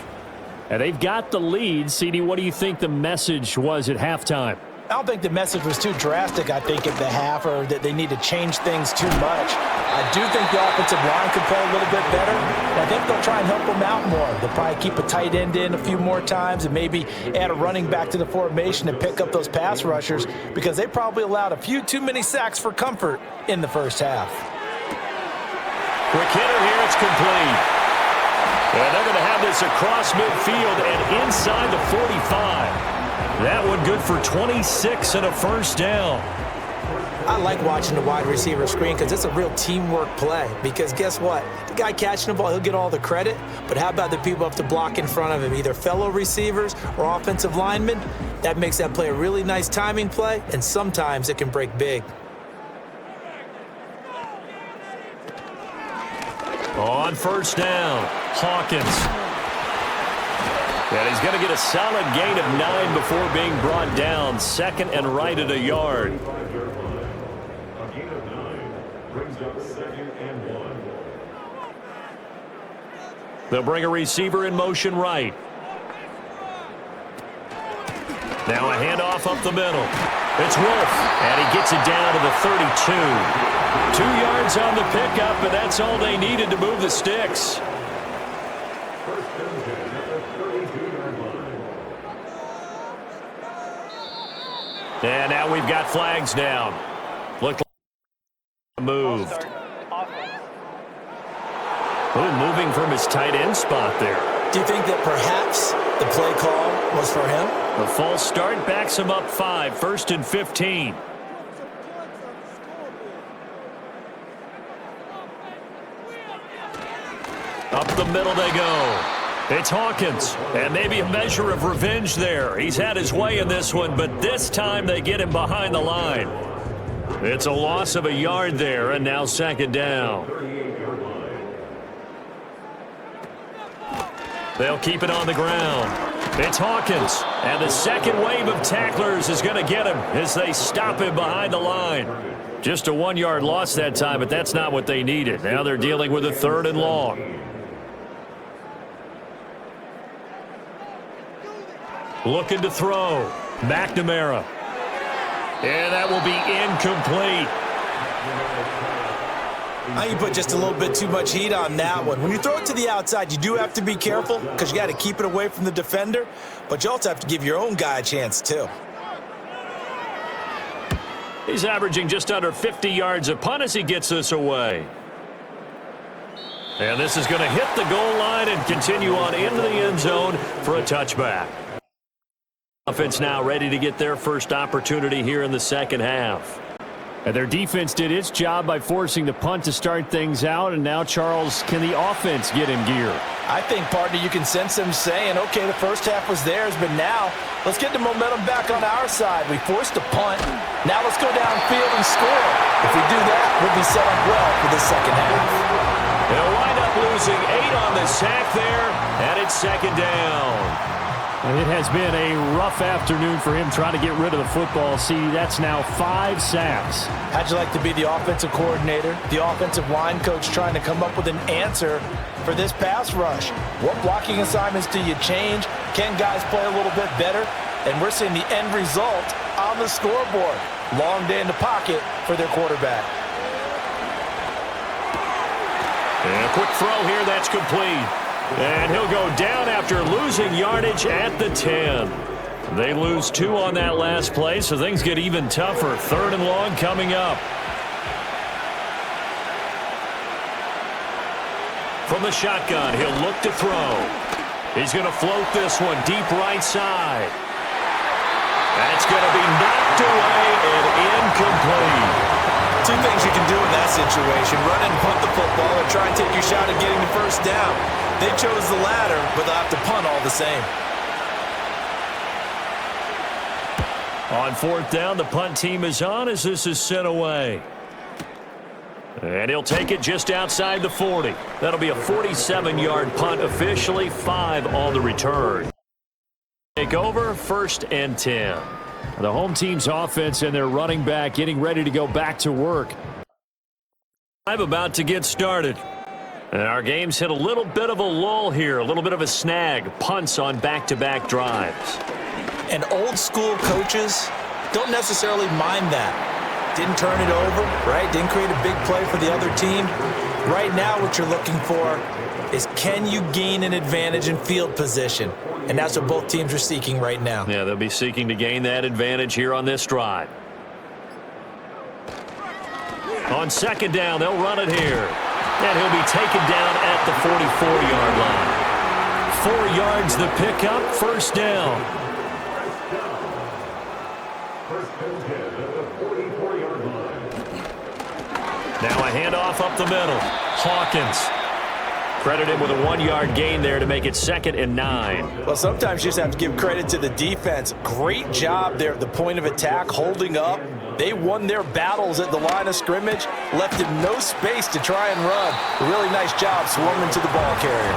[SPEAKER 4] And they've got the lead. CD, what do you think the message was at halftime?
[SPEAKER 3] I don't think the message was too drastic, I think, at the half, or that they need to change things too much. I do think the offensive line could play a little bit better. And I think they'll try and help them out more. They'll probably keep a tight end in a few more times and maybe add a running back to the formation and pick up those pass rushers, because they probably allowed a few too many sacks for comfort in the first half.
[SPEAKER 1] Quick hitter here, it's complete. And they're going to have this across midfield and inside the 45. That one good for 26 and a first down.
[SPEAKER 2] I like watching the wide receiver screen because it's a real teamwork play. Because guess what? The guy catching the ball, he'll get all the credit. But how about the people have to block in front of him, either fellow receivers or offensive linemen? That makes that play a really nice timing play, and sometimes it can break big.
[SPEAKER 1] On first down, Hawkins. And he's going to get a solid gain of 9 before being brought down. Second and right at a yard. They'll bring a receiver in motion right. Now a handoff up the middle. It's Wolf, and he gets it down to the 32. 2 yards on the pickup, and that's all they needed to move the sticks. And now we've got flags down. Look like moved. Oh, moving from his tight end spot there.
[SPEAKER 2] Do you think that perhaps the play call was for him?
[SPEAKER 1] The false start backs him up 5, 1st and 15. Up the middle they go. It's Hawkins, and maybe a measure of revenge there. He's had his way in this one, but this time they get him behind the line. It's a loss of a yard there, and now second down. They'll keep it on the ground. It's Hawkins, and the second wave of tacklers is going to get him as they stop him behind the line. Just a 1-yard loss that time, but that's not what they needed. Now they're dealing with a 3rd and long. Looking to throw. McNamara. And that will be incomplete.
[SPEAKER 2] I think you put just a little bit too much heat on that one. When you throw it to the outside, you do have to be careful because you got to keep it away from the defender, but you also have to give your own guy a chance too.
[SPEAKER 1] He's averaging just under 50 yards a punt as he gets this away. And this is going to hit the goal line and continue on into the end zone for a touchback. Offense now ready to get their first opportunity here in the second half.
[SPEAKER 4] And their defense did its job by forcing the punt to start things out, and now, Charles, can the offense get in gear?
[SPEAKER 3] I think, partner, you can sense them saying, okay, the first half was theirs, but now let's get the momentum back on our side. We forced a punt. Now let's go downfield and score. If we do that, we'll be set up well for the second half.
[SPEAKER 1] They'll wind up losing 8 on the sack there, and it's second down.
[SPEAKER 4] It has been a rough afternoon for him trying to get rid of the football. See, that's now 5 sacks.
[SPEAKER 3] How'd you like to be the offensive coordinator, the offensive line coach trying to come up with an answer for this pass rush? What blocking assignments do you change? Can guys play a little bit better? And we're seeing the end result on the scoreboard. Long day in the pocket for their quarterback.
[SPEAKER 1] And a quick throw here, that's complete. And he'll go down after losing yardage at the 10. They lose 2 on that last play, so things get even tougher. 3rd and long coming up. From the shotgun, he'll look to throw. He's going to float this one deep right side. That's going to be knocked away and incomplete.
[SPEAKER 2] 2 things you can do in that situation: run and punt the football, or try and take your shot at getting the first down. They chose the latter, but they'll have to punt all the same.
[SPEAKER 1] On 4th down, the punt team is on as this is sent away. And he'll take it just outside the 40. That'll be a 47-yard punt officially, 5 on the return. Take over, 1st and 10. The home team's offense and their running back getting ready to go back to work. I'm about to get started.
[SPEAKER 4] And our game's hit a little bit of a lull here, a little bit of a snag. Punts on back-to-back drives.
[SPEAKER 2] And old school coaches don't necessarily mind that. Didn't turn it over, right? Didn't create a big play for the other team. Right now what you're looking for is, can you gain an advantage in field position? And that's what both teams are seeking right now.
[SPEAKER 4] Yeah, they'll be seeking to gain that advantage here on this drive. On second down, they'll run it here. And he'll be taken down at the 44-yard line. 4 yards the pickup, first down. Now a handoff up the middle. Hawkins. Credit him with a 1-yard gain there to make it 2nd and 9.
[SPEAKER 3] Well, sometimes you just have to give credit to the defense. Great job there at the point of attack, holding up. They won their battles at the line of scrimmage, left him no space to try and run. A really nice job swarming to the ball carrier.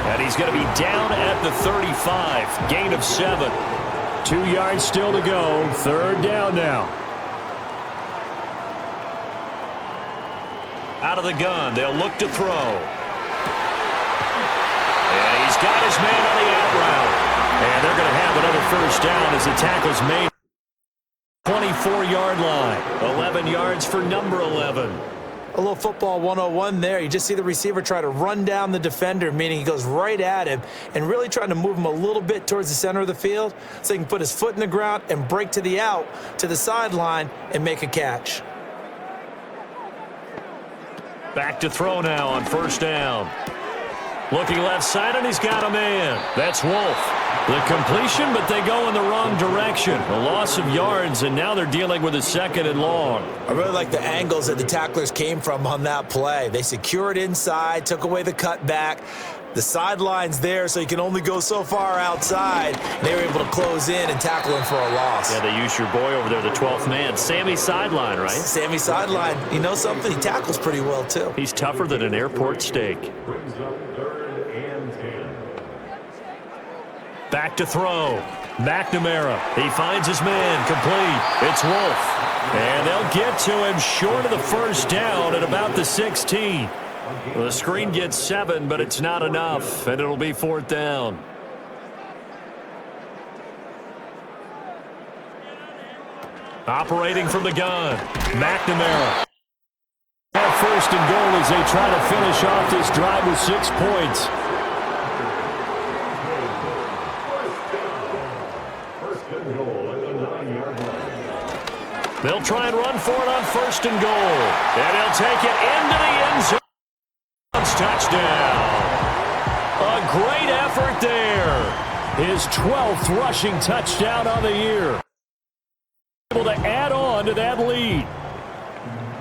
[SPEAKER 4] And he's going to be down at the 35. Gain of 7. 2 yards still to go. 3rd down now. Out of the gun. They'll look to throw. And he's got his man on the out route. And they're going to have another first down as the tackle's made. 24-yard line. 11 yards for number 11.
[SPEAKER 2] A little football 101 there. You just see the receiver try to run down the defender, meaning he goes right at him and really trying to move him a little bit towards the center of the field so he can put his foot in the ground and break to the out, to the sideline, and make a catch.
[SPEAKER 4] Back to throw now on first down. Looking left side, and he's got a man. That's Wolf. The completion, but they go in the wrong direction. A loss of yards, and now they're dealing with a 2nd and long.
[SPEAKER 2] I really like the angles that the tacklers came from on that play. They secured inside, took away the cutback. The sideline's there, so you can only go so far outside. They were able to close in and tackle him for a loss.
[SPEAKER 4] Yeah, they used your boy over there, the 12th man. Sammy Sideline, right?
[SPEAKER 2] Sammy Sideline. You know something? He tackles pretty well, too.
[SPEAKER 4] He's tougher than an airport steak. Back to throw. McNamara. He finds his man. Complete. It's Wolf. And they'll get to him short of the first down at about the 16. The screen gets 7, but it's not enough, and it'll be 4th down. Operating from the gun. McNamara. First and goal as they try to finish off this drive with 6 points. They'll try and run for it on 1st and goal. And he'll take it into the end zone. Touchdown. A great effort there. His 12th rushing touchdown on the year. Able to add on to that lead.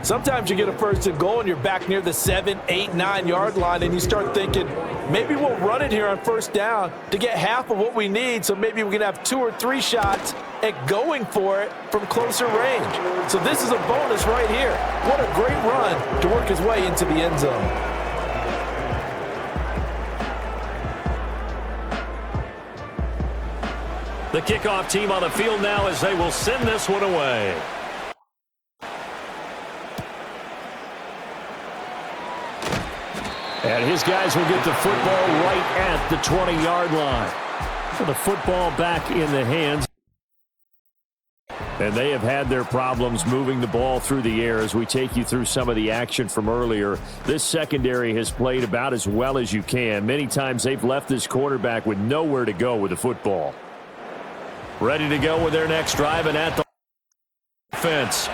[SPEAKER 3] Sometimes you get a 1st and goal and you're back near the 7, 8, 9-yard line and you start thinking, maybe we'll run it here on 1st down to get half of what we need, so maybe we can have 2 or 3 shots at going for it from closer range. So this is a bonus right here. What a great run to work his way into the end zone.
[SPEAKER 4] The kickoff team on the field now as they will send this one away. And his guys will get the football right at the 20-yard line. So the football back in the hands. And they have had their problems moving the ball through the air as we take you through some of the action from earlier. This secondary has played about as well as you can. Many times they've left this quarterback with nowhere to go with the football. Ready to go with their next drive and at the offense.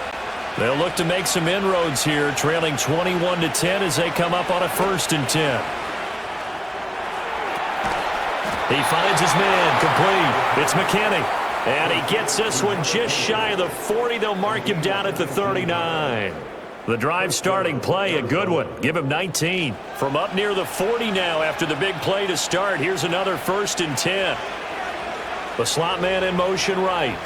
[SPEAKER 4] They'll look to make some inroads here, trailing 21-10 as they come up on a 1st and 10. He finds his man, complete. It's McKinney. And he gets this one just shy of the 40. They'll mark him down at the 39. The drive starting play, a good one. Give him 19. From up near the 40 now after the big play to start. Here's another 1st and 10. The slot man in motion right.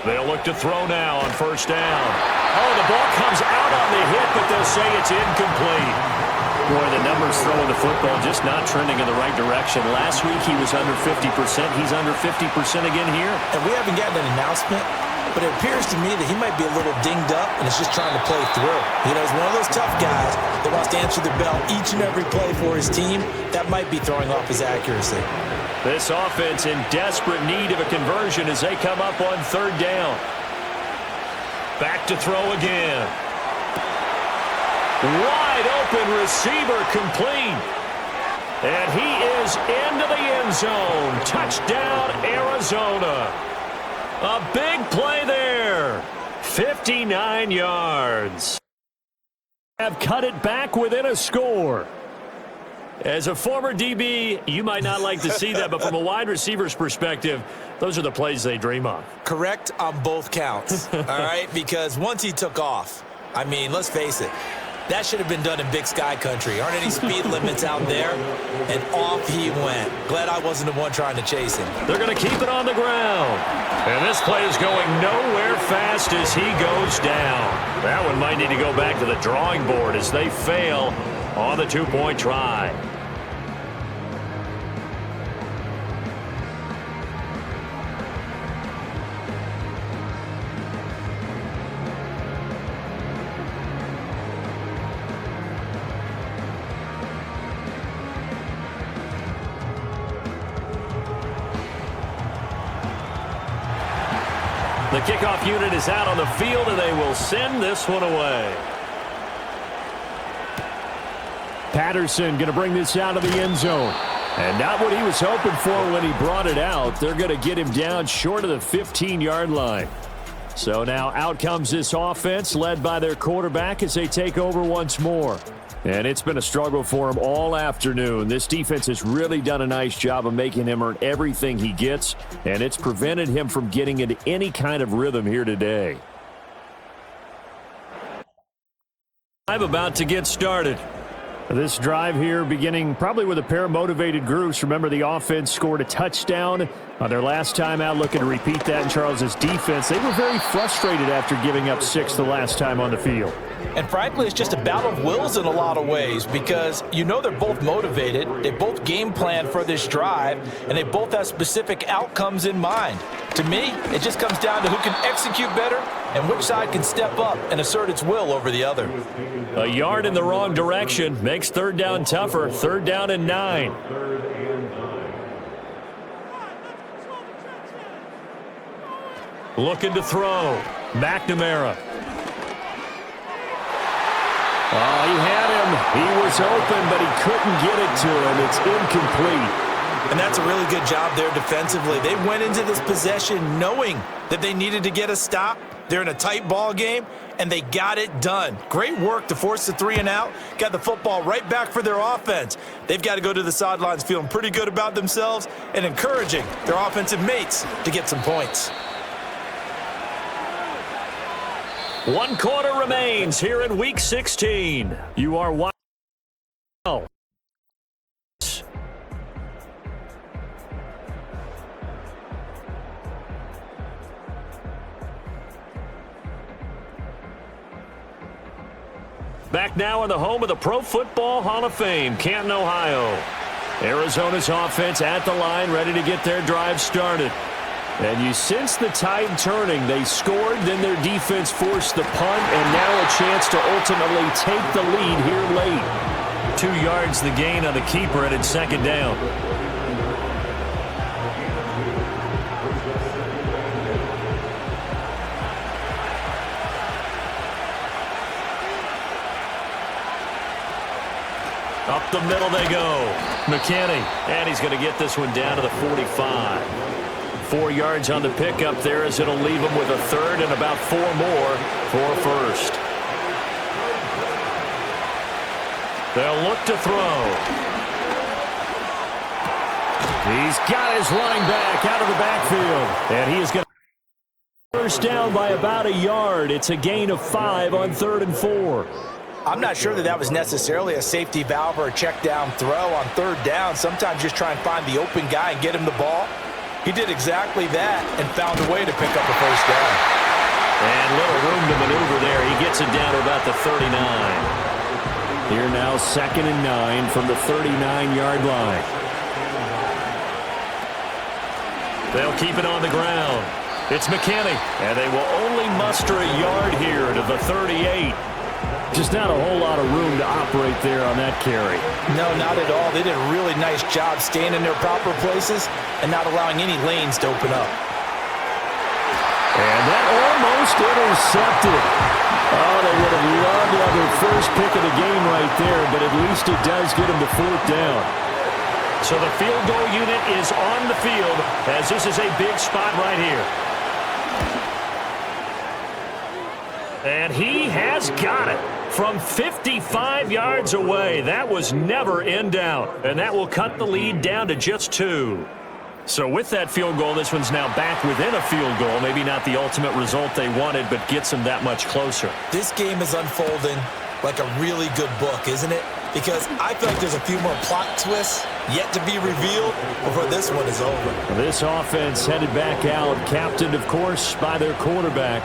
[SPEAKER 4] They'll look to throw now on 1st down. Oh, the ball comes out on the hit, but they'll say it's incomplete. Boy, the numbers throwing the football just not trending in the right direction. Last week he was under 50%. He's under 50% again here.
[SPEAKER 2] And we haven't gotten an announcement but it appears to me that he might be a little dinged up and is just trying to play through. You know, he's one of those tough guys that wants to answer the bell each and every play for his team. That might be throwing off his accuracy.
[SPEAKER 1] This offense in desperate need of a conversion as they come up on third down. Back to throw again. Wide open receiver complete. And he is into the end zone. Touchdown, Arizona. A big play there. 59 yards. Have cut it back within a score. As a former DB, you might not like to see that, but from a wide receiver's perspective, those are the plays they dream of.
[SPEAKER 2] Correct on both counts, all right? Because once he took off, I mean, let's face it, that should have been done in Big Sky country. Aren't any speed limits out there? And off he went. Glad I wasn't the one trying to chase him.
[SPEAKER 1] They're going to keep it on the ground. And this play is going nowhere fast as he goes down. That one might need to go back to the drawing board as they fail on the two-point try. The kickoff unit is out on the field, and they will send this one away.
[SPEAKER 4] Patterson going to bring this out of the end zone. And not what he was hoping for when he brought it out. They're going to get him down short of the 15-yard line. So now out comes this offense led by their quarterback as they take over once more. And it's been a struggle for him all afternoon. This defense has really done a nice job of making him earn everything he gets, and it's prevented him from getting into any kind of rhythm here today.
[SPEAKER 1] I'm about to get started.
[SPEAKER 4] This drive here beginning probably with a pair of motivated groups. Remember, the offense scored a touchdown on their last time out, looking to repeat that in Charles's defense. They were very frustrated after giving up 6 the last time on the field.
[SPEAKER 2] And frankly, it's just a battle of wills in a lot of ways because you know they're both motivated, they both game plan for this drive, and they both have specific outcomes in mind. To me, it just comes down to who can execute better and which side can step up and assert its will over the other.
[SPEAKER 1] A yard in the wrong direction makes third down tougher. Third down and 9. Looking to throw. McNamara.
[SPEAKER 4] Oh, he had him. He was open, but he couldn't get it to him. It's incomplete.
[SPEAKER 2] And that's a really good job there defensively. They went into this possession knowing that they needed to get a stop. They're in a tight ball game, and they got it done. Great work to force the 3 and out. Got the football right back for their offense. They've got to go to the sidelines feeling pretty good about themselves and encouraging their offensive mates to get some points.
[SPEAKER 1] 1 quarter remains here in Week 16. You are watching. Back now in the home of the Pro Football Hall of Fame, Canton, Ohio. Arizona's offense at the line, ready to get their drive started. And you sense the tide turning. They scored, then their defense forced the punt, and now a chance to ultimately take the lead here late. 2 yards the gain on the keeper, and it's second down. Up the middle they go. McKinney, and he's going to get this one down to the 45. 4 yards on the pickup there as it'll leave him with a third and about 4 more for first. They'll look to throw.
[SPEAKER 4] He's got his running back out of the backfield. And he is going to first down by about a yard. It's a gain of 5 on 3rd and 4.
[SPEAKER 2] I'm not sure that was necessarily a safety valve or a check down throw on 3rd down. Sometimes just try and find the open guy and get him the ball. He did exactly that and found a way to pick up a first down.
[SPEAKER 1] And little room to maneuver there. He gets it down to about the 39.
[SPEAKER 4] Here now 2nd and 9 from the 39-yard line.
[SPEAKER 1] They'll keep it on the ground. It's McKinney, and they will only muster a yard here to the 38.
[SPEAKER 4] Just not a whole lot of room to operate there on that carry.
[SPEAKER 3] No, not at all. They did a really nice job staying in their proper places and not allowing any lanes to open up.
[SPEAKER 4] And that almost intercepted. Oh, they would have loved to have their first pick of the game right there, but at least it does get them to 4th down.
[SPEAKER 1] So the field goal unit is on the field as this is a big spot right here. And he has got it from 55 yards away. That was never in doubt, and that will cut the lead down to just 2. So with that field goal, this one's now back within a field goal. Maybe not the ultimate result they wanted, but gets them that much closer.
[SPEAKER 2] This game is unfolding like a really good book, isn't it? Because I feel like there's a few more plot twists yet to be revealed before this one is over.
[SPEAKER 4] This offense headed back out, captained, of course, by their quarterback.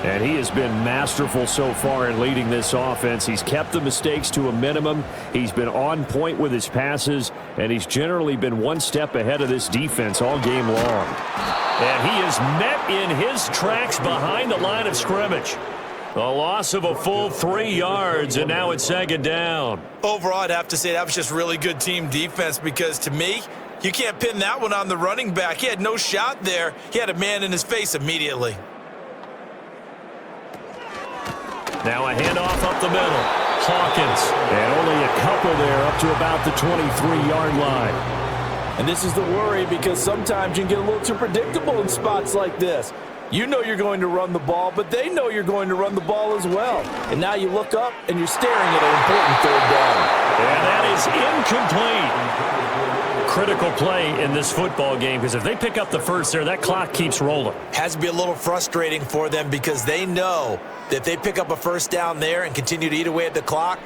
[SPEAKER 4] And he has been masterful so far in leading this offense. He's kept the mistakes to a minimum. He's been on point with his passes, and he's generally been one step ahead of this defense all game long.
[SPEAKER 1] And he is met in his tracks behind the line of scrimmage. A loss of a full 3 yards, and now it's 2nd down.
[SPEAKER 2] Overall, I'd have to say that was just really good team defense because, to me, you can't pin that one on the running back. He had no shot there. He had a man in his face immediately.
[SPEAKER 1] Now a handoff up the middle. Hawkins.
[SPEAKER 4] And only a couple there up to about the 23-yard line.
[SPEAKER 3] And this is the worry because sometimes you can get a little too predictable in spots like this. You know you're going to run the ball, but they know you're going to run the ball as well. And now you look up and you're staring at an important 3rd down.
[SPEAKER 1] And that is incomplete. Critical play in this football game because if they pick up the first there, that clock keeps rolling.
[SPEAKER 2] Has to be a little frustrating for them because they know that if they pick up a 1st down there and continue to eat away at the clock,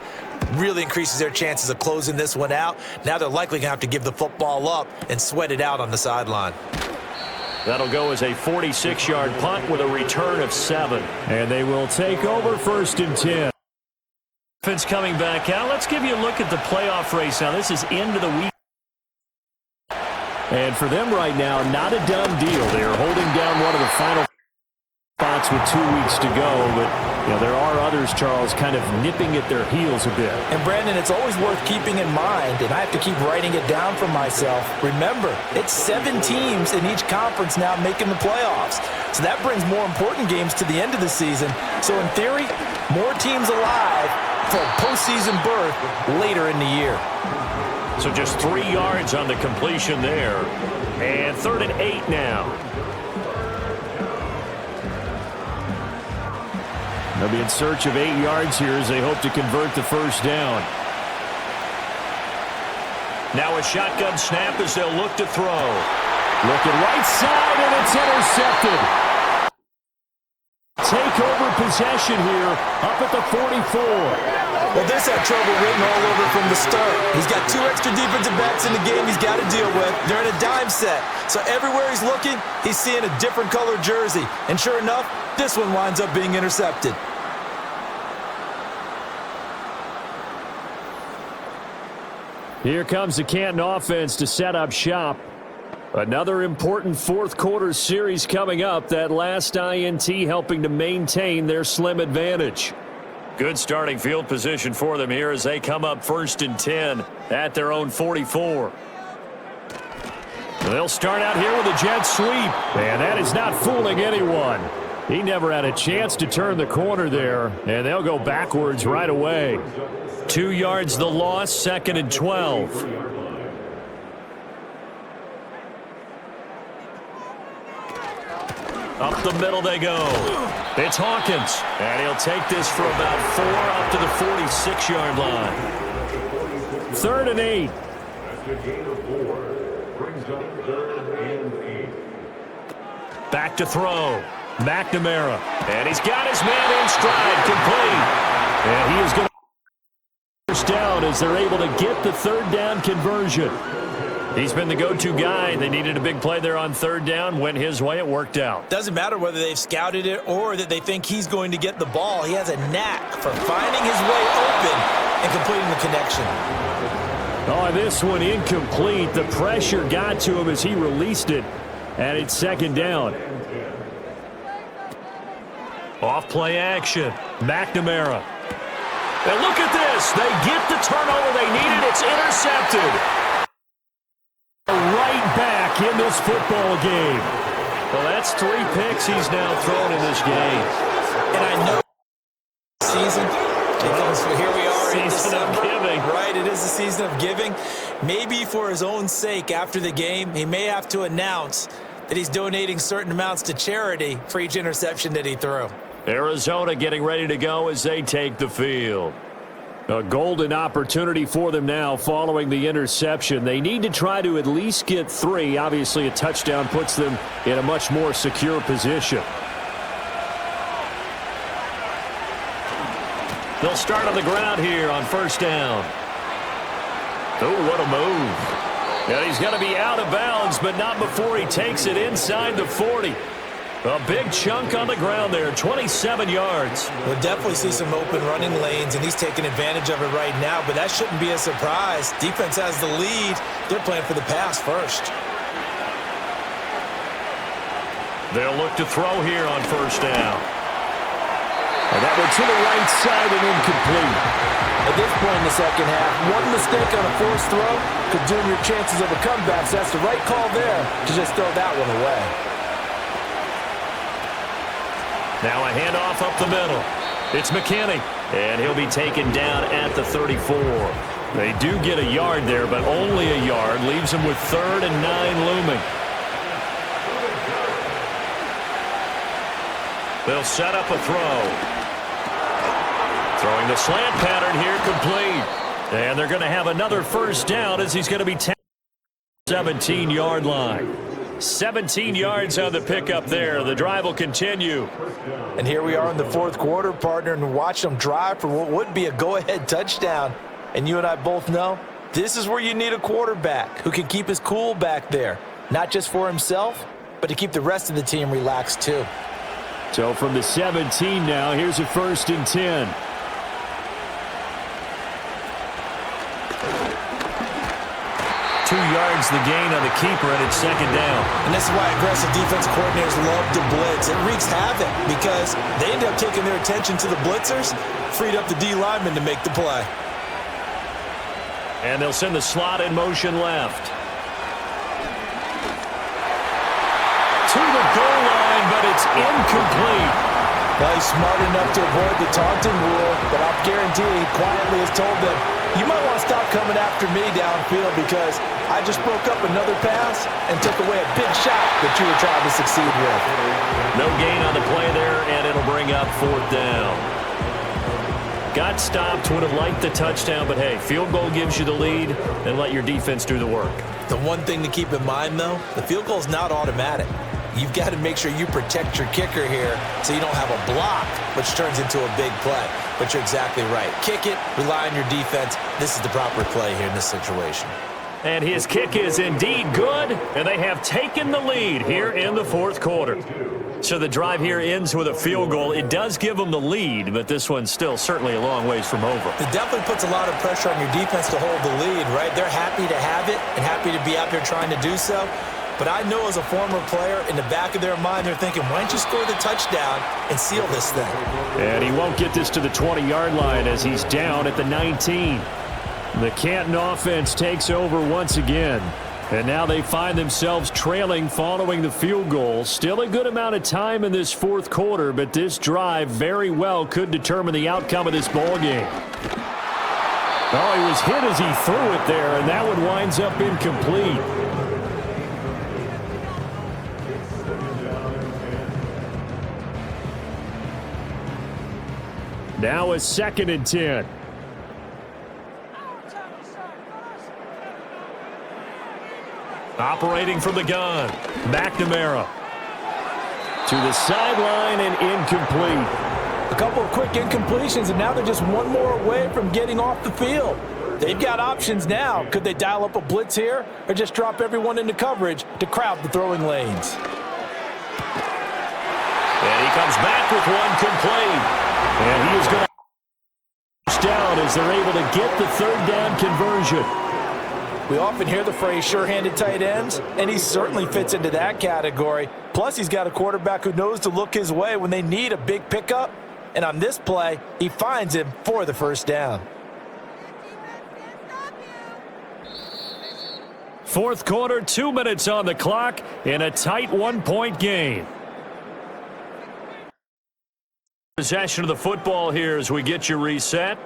[SPEAKER 2] really increases their chances of closing this one out. Now they're likely going to have to give the football up and sweat it out on the sideline.
[SPEAKER 1] That'll go as a 46-yard punt with a return of 7.
[SPEAKER 4] And they will take over 1st and 10.
[SPEAKER 1] Offense coming back out. Let's give you a look at the playoff race now. This is end of the week.
[SPEAKER 4] And for them right now, not a done deal. They are holding down one of the final spots with 2 weeks to go. But, you know, there are others, Charles, kind of nipping at their heels a bit.
[SPEAKER 3] And, Brandon, it's always worth keeping in mind, and I have to keep writing it down for myself. Remember, it's 7 teams in each conference now making the playoffs. So that brings more important games to the end of the season. So, in theory, more teams alive for a postseason berth later in the year.
[SPEAKER 1] So just 3 yards on the completion there. And 3rd and 8 now.
[SPEAKER 4] They'll be in search of 8 yards here as they hope to convert the 1st down.
[SPEAKER 1] Now a shotgun snap as they'll look to throw.
[SPEAKER 4] Looking right side, and it's intercepted. Take over possession here up at the 44.
[SPEAKER 2] Well, this had trouble written all over from the start. He's got 2 extra defensive backs in the game he's got to deal with. They're in a dime set. So everywhere he's looking, he's seeing a different color jersey. And sure enough, this one winds up being intercepted.
[SPEAKER 4] Here comes the Canton offense to set up shop. Another important 4th quarter series coming up. That last INT helping to maintain their slim advantage.
[SPEAKER 1] Good starting field position for them here as they come up 1st and 10 at their own 44.
[SPEAKER 4] They'll start out here with a jet sweep. And that is not fooling anyone. He never had a chance to turn the corner there. And they'll go backwards right away.
[SPEAKER 1] 2 yards the loss, 2nd and 12. Up the middle they go. It's Hawkins. And he'll take this for about 4 up to the 46-yard line.
[SPEAKER 4] 3rd and 8.
[SPEAKER 1] Back to throw. McNamara. And he's got his man in stride, complete.
[SPEAKER 4] And he is going to first down as they're able to get the 3rd down conversion.
[SPEAKER 1] He's been the go-to guy. They needed a big play there on 3rd down. Went his way. It worked out.
[SPEAKER 2] Doesn't matter whether they've scouted it or that they think he's going to get the ball. He has a knack for finding his way open and completing the connection.
[SPEAKER 4] Oh, this one incomplete. The pressure got to him as he released it, and it's 2nd down. Off play action. McNamara. And look at this. They get the turnover they needed. It's intercepted. Right back in this football game. Well, that's 3 picks he's now thrown in this game.
[SPEAKER 2] And I know season, because here we are in
[SPEAKER 4] Season of
[SPEAKER 2] December,
[SPEAKER 4] giving.
[SPEAKER 2] right? It is the season of giving. Maybe for his own sake after the game, he may have to announce that he's donating certain amounts to charity for each interception that he threw.
[SPEAKER 4] Arizona getting ready to go as they take the field. A golden opportunity for them now following the interception. They need to try to at least get 3. Obviously, a touchdown puts them in a much more secure position. They'll start on the ground here on first down. Oh, what a move. And he's going to be out of bounds, but not before he takes it inside the 40. A big chunk on the ground there, 27 yards.
[SPEAKER 2] We'll definitely see some open running lanes, and he's taking advantage of it right now, but that shouldn't be a surprise. Defense has the lead. They're playing for the pass first.
[SPEAKER 4] They'll look to throw here on first down. And that one to the right side and incomplete.
[SPEAKER 3] At this point in the second half, one mistake on a forced throw could doom your chances of a comeback, so that's the right call there to just throw that one away.
[SPEAKER 4] Now a handoff up the middle. It's McKinney, and he'll be taken down at the 34. They do get a yard there, but only a yard. Leaves them with 3rd and 9 looming. They'll set up a throw. Throwing the slant pattern here, complete. And they're going to have another first down as he's going to be 17-yard line. 17 yards on the pickup there. The drive will continue.
[SPEAKER 2] And here we are in the 4th quarter, partner, and watch them drive for what would be a go-ahead touchdown. And you and I both know this is where you need a quarterback who can keep his cool back there, not just for himself, but to keep the rest of the team relaxed too.
[SPEAKER 4] So from the 17 now, here's a 1st and 10. Yards the gain on the keeper, and it's 2nd down.
[SPEAKER 2] And this is why aggressive defense coordinators love to blitz. It wreaks havoc because they end up taking their attention to the blitzers, freed up the D lineman to make the play.
[SPEAKER 4] And they'll send the slot in motion left. To the goal line, but it's incomplete.
[SPEAKER 2] Well, he's smart enough to avoid the taunting rule, but I'll guarantee he quietly has told them, you might want to stop coming after me downfield because I just broke up another pass and took away a big shot that you were trying to succeed with.
[SPEAKER 4] No gain on the play there, and it'll bring up 4th down. Got stopped, would have liked the touchdown, but hey, field goal gives you the lead, and let your defense do the work.
[SPEAKER 2] The one thing to keep in mind, though, the field goal is not automatic. You've got to make sure you protect your kicker here so you don't have a block, which turns into a big play. But you're exactly right. Kick it, rely on your defense. This is the proper play here in this situation.
[SPEAKER 4] And his kick is indeed good, and they have taken the lead here in the 4th quarter. So the drive here ends with a field goal. It does give them the lead, but this one's still certainly a long ways from over.
[SPEAKER 2] It definitely puts a lot of pressure on your defense to hold the lead, right? They're happy to have it and happy to be out there trying to do so. But I know as a former player, in the back of their mind, they're thinking, why don't you score the touchdown and seal this thing?
[SPEAKER 4] And he won't get this to the 20-yard line as he's down at the 19. The Canton offense takes over once again. And now they find themselves trailing following the field goal. Still a good amount of time in this 4th quarter, but this drive very well could determine the outcome of this ball game. Oh, he was hit as he threw it there, and that one winds up incomplete. Now a 2nd and 10. Operating from the gun, McNamara. To the sideline and incomplete.
[SPEAKER 3] A couple of quick incompletions, and now they're just one more away from getting off the field. They've got options now. Could they dial up a blitz here or just drop everyone into coverage to crowd the throwing lanes?
[SPEAKER 4] And he comes back with one complete. And he is going to down as they're able to get the 3rd down conversion.
[SPEAKER 3] We often hear the phrase sure-handed tight ends, and he certainly fits into that category. Plus, he's got a quarterback who knows to look his way when they need a big pickup. And on this play, he finds him for the first down.
[SPEAKER 4] Fourth quarter, 2 minutes on the clock in a tight 1-point game. Possession of the football here as we get you reset.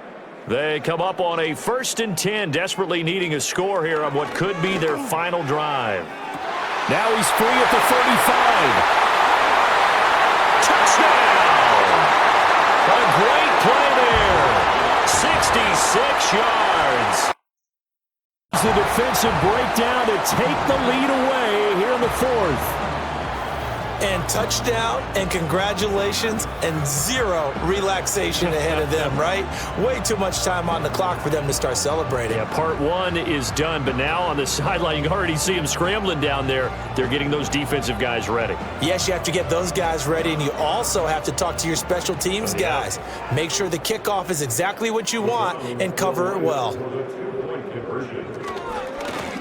[SPEAKER 4] They come up on a 1st and 10, desperately needing a score here on what could be their final drive. Now he's free at the 35. Touchdown! A great play there. 66 yards. The defensive breakdown to take the lead away here in the 4th.
[SPEAKER 2] And touchdown and congratulations and zero relaxation ahead of them, right? Way too much time on the clock for them to start celebrating.
[SPEAKER 4] Yeah, part 1 is done, but now on the sideline, you can already see them scrambling down there. They're getting those defensive guys ready.
[SPEAKER 2] Yes, you have to get those guys ready, and you also have to talk to your special teams guys. Make sure the kickoff is exactly what you want and cover it well.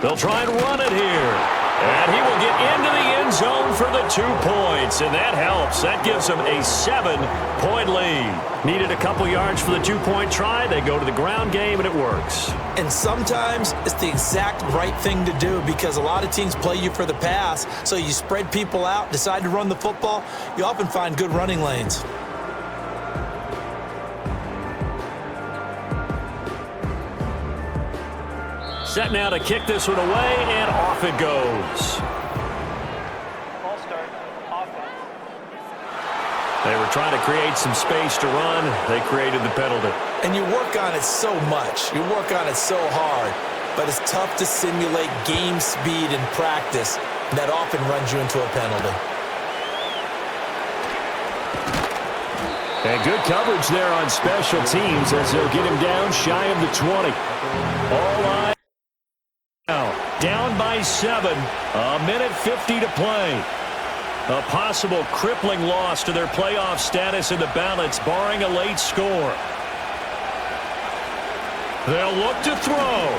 [SPEAKER 4] They'll try and run it here. And he will get into the end zone for the 2 points, and that helps. That gives them a 7-point lead. Needed a couple yards for the 2-point try. They go to the ground game, and it works.
[SPEAKER 2] And sometimes it's the exact right thing to do because a lot of teams play you for the pass, so you spread people out, decide to run the football. You often find good running lanes.
[SPEAKER 4] Set now to kick this one away, and off it goes.
[SPEAKER 6] Ball start. Offense.
[SPEAKER 4] They were trying to create some space to run. They created the penalty.
[SPEAKER 2] And you work on it so much. You work on it so hard. But it's tough to simulate game speed in practice. That often runs you into a penalty.
[SPEAKER 4] And good coverage there on special teams as they'll get him down shy of the 20. All line. Now, down by 7, a minute 50 to play. A possible crippling loss to their playoff status in the balance, barring a late score. They'll look to throw.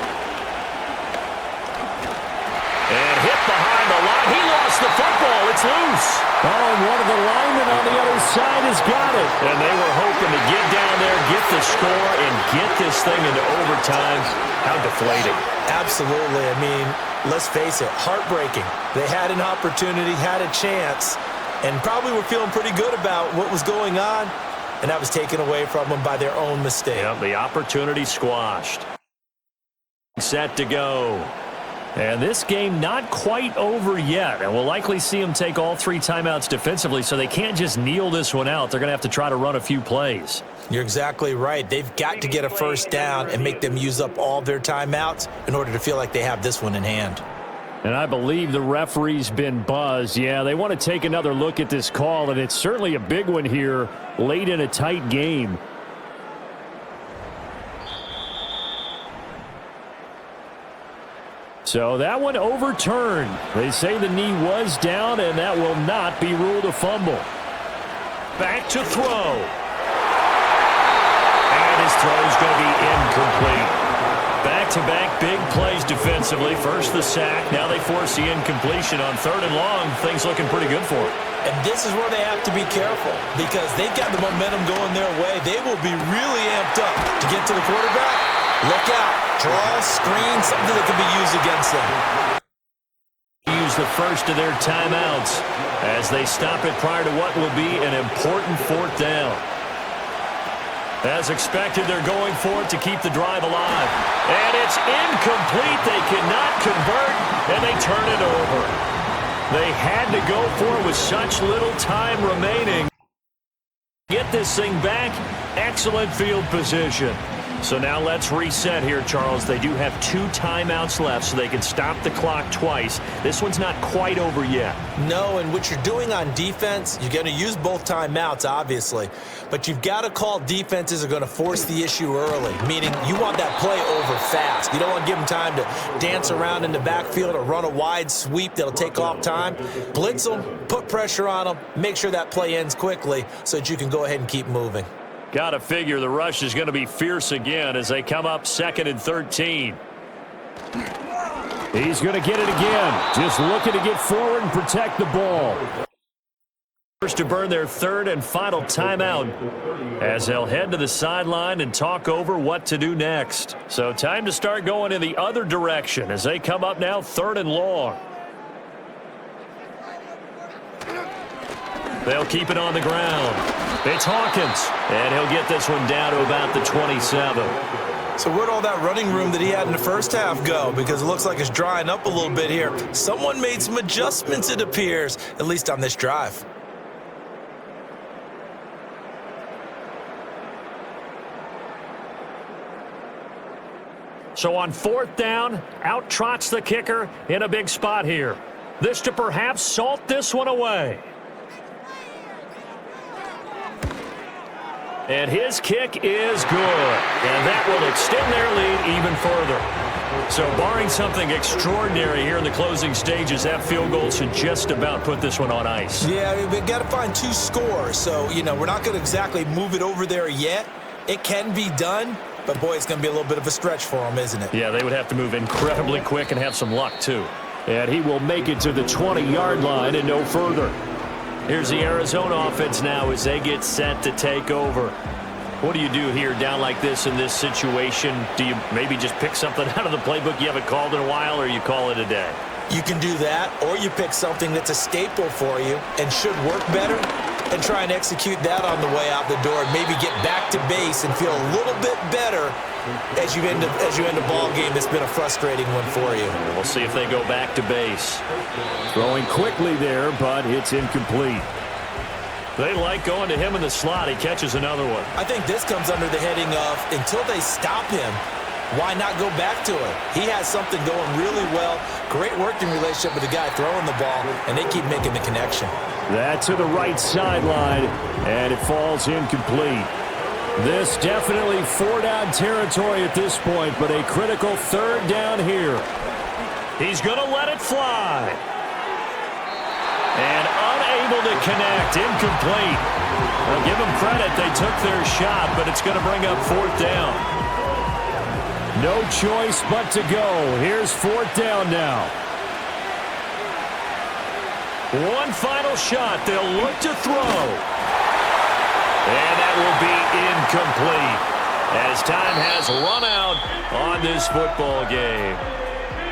[SPEAKER 4] And hit behind the line. He lost the football. It's loose. Oh, and one of the linemen on the other side has got it. And they were hoping to get down there, get the score, and get this thing into overtime. How deflating.
[SPEAKER 2] Absolutely. I mean, let's face it, heartbreaking. They had an opportunity, had a chance, and probably were feeling pretty good about what was going on, and that was taken away from them by their own mistake.
[SPEAKER 4] Yep, the opportunity squashed. Set to go. And this game not quite over yet, and we'll likely see them take all 3 timeouts defensively, so they can't just kneel this one out. They're going to have to try to run a few plays.
[SPEAKER 2] You're exactly right. They've got to get a first down and make them use up all their timeouts in order to feel like they have this one in hand.
[SPEAKER 4] And I believe the referee's been buzzed. Yeah, they want to take another look at this call, and it's certainly a big one here late in a tight game. So that one overturned. They say the knee was down, and that will not be ruled a fumble. Back to throw. And his throw is going to be incomplete. Back-to-back big plays defensively. First the sack. Now they force the incompletion on 3rd and long. Things looking pretty good for them.
[SPEAKER 2] And this is where they have to be careful because they've got the momentum going their way. They will be really amped up to get to the quarterback. Look out. Draw, screen, something that can be used against them.
[SPEAKER 4] Use the first of their timeouts as they stop it prior to what will be an important 4th down. As expected, they're going for it to keep the drive alive. And it's incomplete. They cannot convert, and they turn it over. They had to go for it with such little time remaining. Get this thing back. Excellent field position. So now let's reset here, Charles. They do have 2 timeouts left, so they can stop the clock twice. This one's not quite over yet.
[SPEAKER 2] No, and what you're doing on defense, you're going to use both timeouts, obviously. But you've got to call defenses are going to force the issue early, meaning you want that play over fast. You don't want to give them time to dance around in the backfield or run a wide sweep that'll take off time. Blitz them, put pressure on them, make sure that play ends quickly so that you can go ahead and keep moving.
[SPEAKER 4] Got to figure the rush is going to be fierce again as they come up 2nd and 13. He's going to get it again. Just looking to get forward and protect the ball. To burn their third and final timeout as they'll head to the sideline and talk over what to do next. So time to start going in the other direction as they come up now 3rd and long. They'll keep it on the ground. It's Hawkins, and he'll get this one down to about the 27.
[SPEAKER 2] So where'd all that running room that he had in the first half go? Because it looks like it's drying up a little bit here. Someone made some adjustments, it appears, at least on this drive.
[SPEAKER 4] So on 4th down, out trots the kicker in a big spot here. This to perhaps salt this one away. And his kick is good. And that will extend their lead even further. So barring something extraordinary here in the closing stages, that field goal should just about put this one on ice.
[SPEAKER 2] Yeah, we've got to find 2 scores. So, we're not going to exactly move it over there yet. It can be done. But, boy, it's going to be a little bit of a stretch for him, isn't it?
[SPEAKER 4] Yeah, they would have to move incredibly quick and have some luck, too. And he will make it to the 20-yard line and no further. Here's the Arizona offense now as they get set to take over. What do you do here down like this in this situation? Do you maybe just pick something out of the playbook you haven't called in a while, or you call it a day?
[SPEAKER 2] You can do that, or you pick something that's a staple for you and should work better and try and execute that on the way out the door and maybe get back to base and feel a little bit better as you end a ball game that's been a frustrating one for you.
[SPEAKER 4] We'll see if they go back to base. Throwing quickly there, but it's incomplete. They like going to him in the slot. He catches another one.
[SPEAKER 2] I think this comes under the heading of until they stop him, why not go back to it? He has something going really well. Great working relationship with the guy throwing the ball, and they keep making the connection.
[SPEAKER 4] That to the right sideline, and it falls incomplete. This definitely 4-down territory at this point, but a critical 3rd down here. He's going to let it fly. And unable to connect, incomplete. Well, give them credit, they took their shot, but it's going to bring up 4th down. No choice but to go. Here's 4th down now. One final shot. They'll look to throw. And that will be incomplete as time has run out on this football game.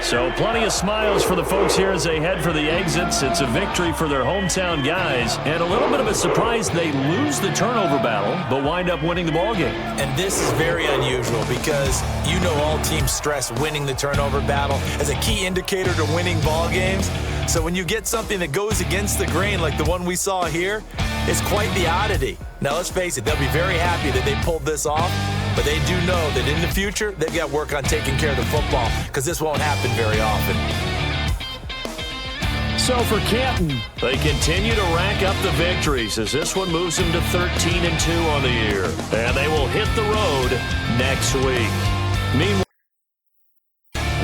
[SPEAKER 4] So plenty of smiles for the folks here as they head for the exits. It's a victory for their hometown guys. And a little bit of a surprise, they lose the turnover battle, but wind up winning the ball game.
[SPEAKER 2] And this is very unusual because all teams stress winning the turnover battle as a key indicator to winning ball games. So when you get something that goes against the grain like the one we saw here, it's quite the oddity. Now, let's face it, they'll be very happy that they pulled this off, but they do know that in the future, they've got to work on taking care of the football because this won't happen very often.
[SPEAKER 4] So for Canton, they continue to rack up the victories as this one moves them to 13-2 on the year. And they will hit the road next week. Meanwhile,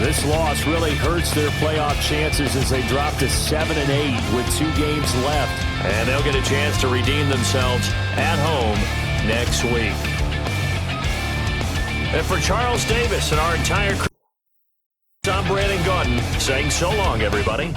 [SPEAKER 4] this loss really hurts their playoff chances as they drop to 7-8 with 2 games left. And they'll get a chance to redeem themselves at home next week. And for Charles Davis and our entire crew, I'm Brandon Gauton saying so long, everybody.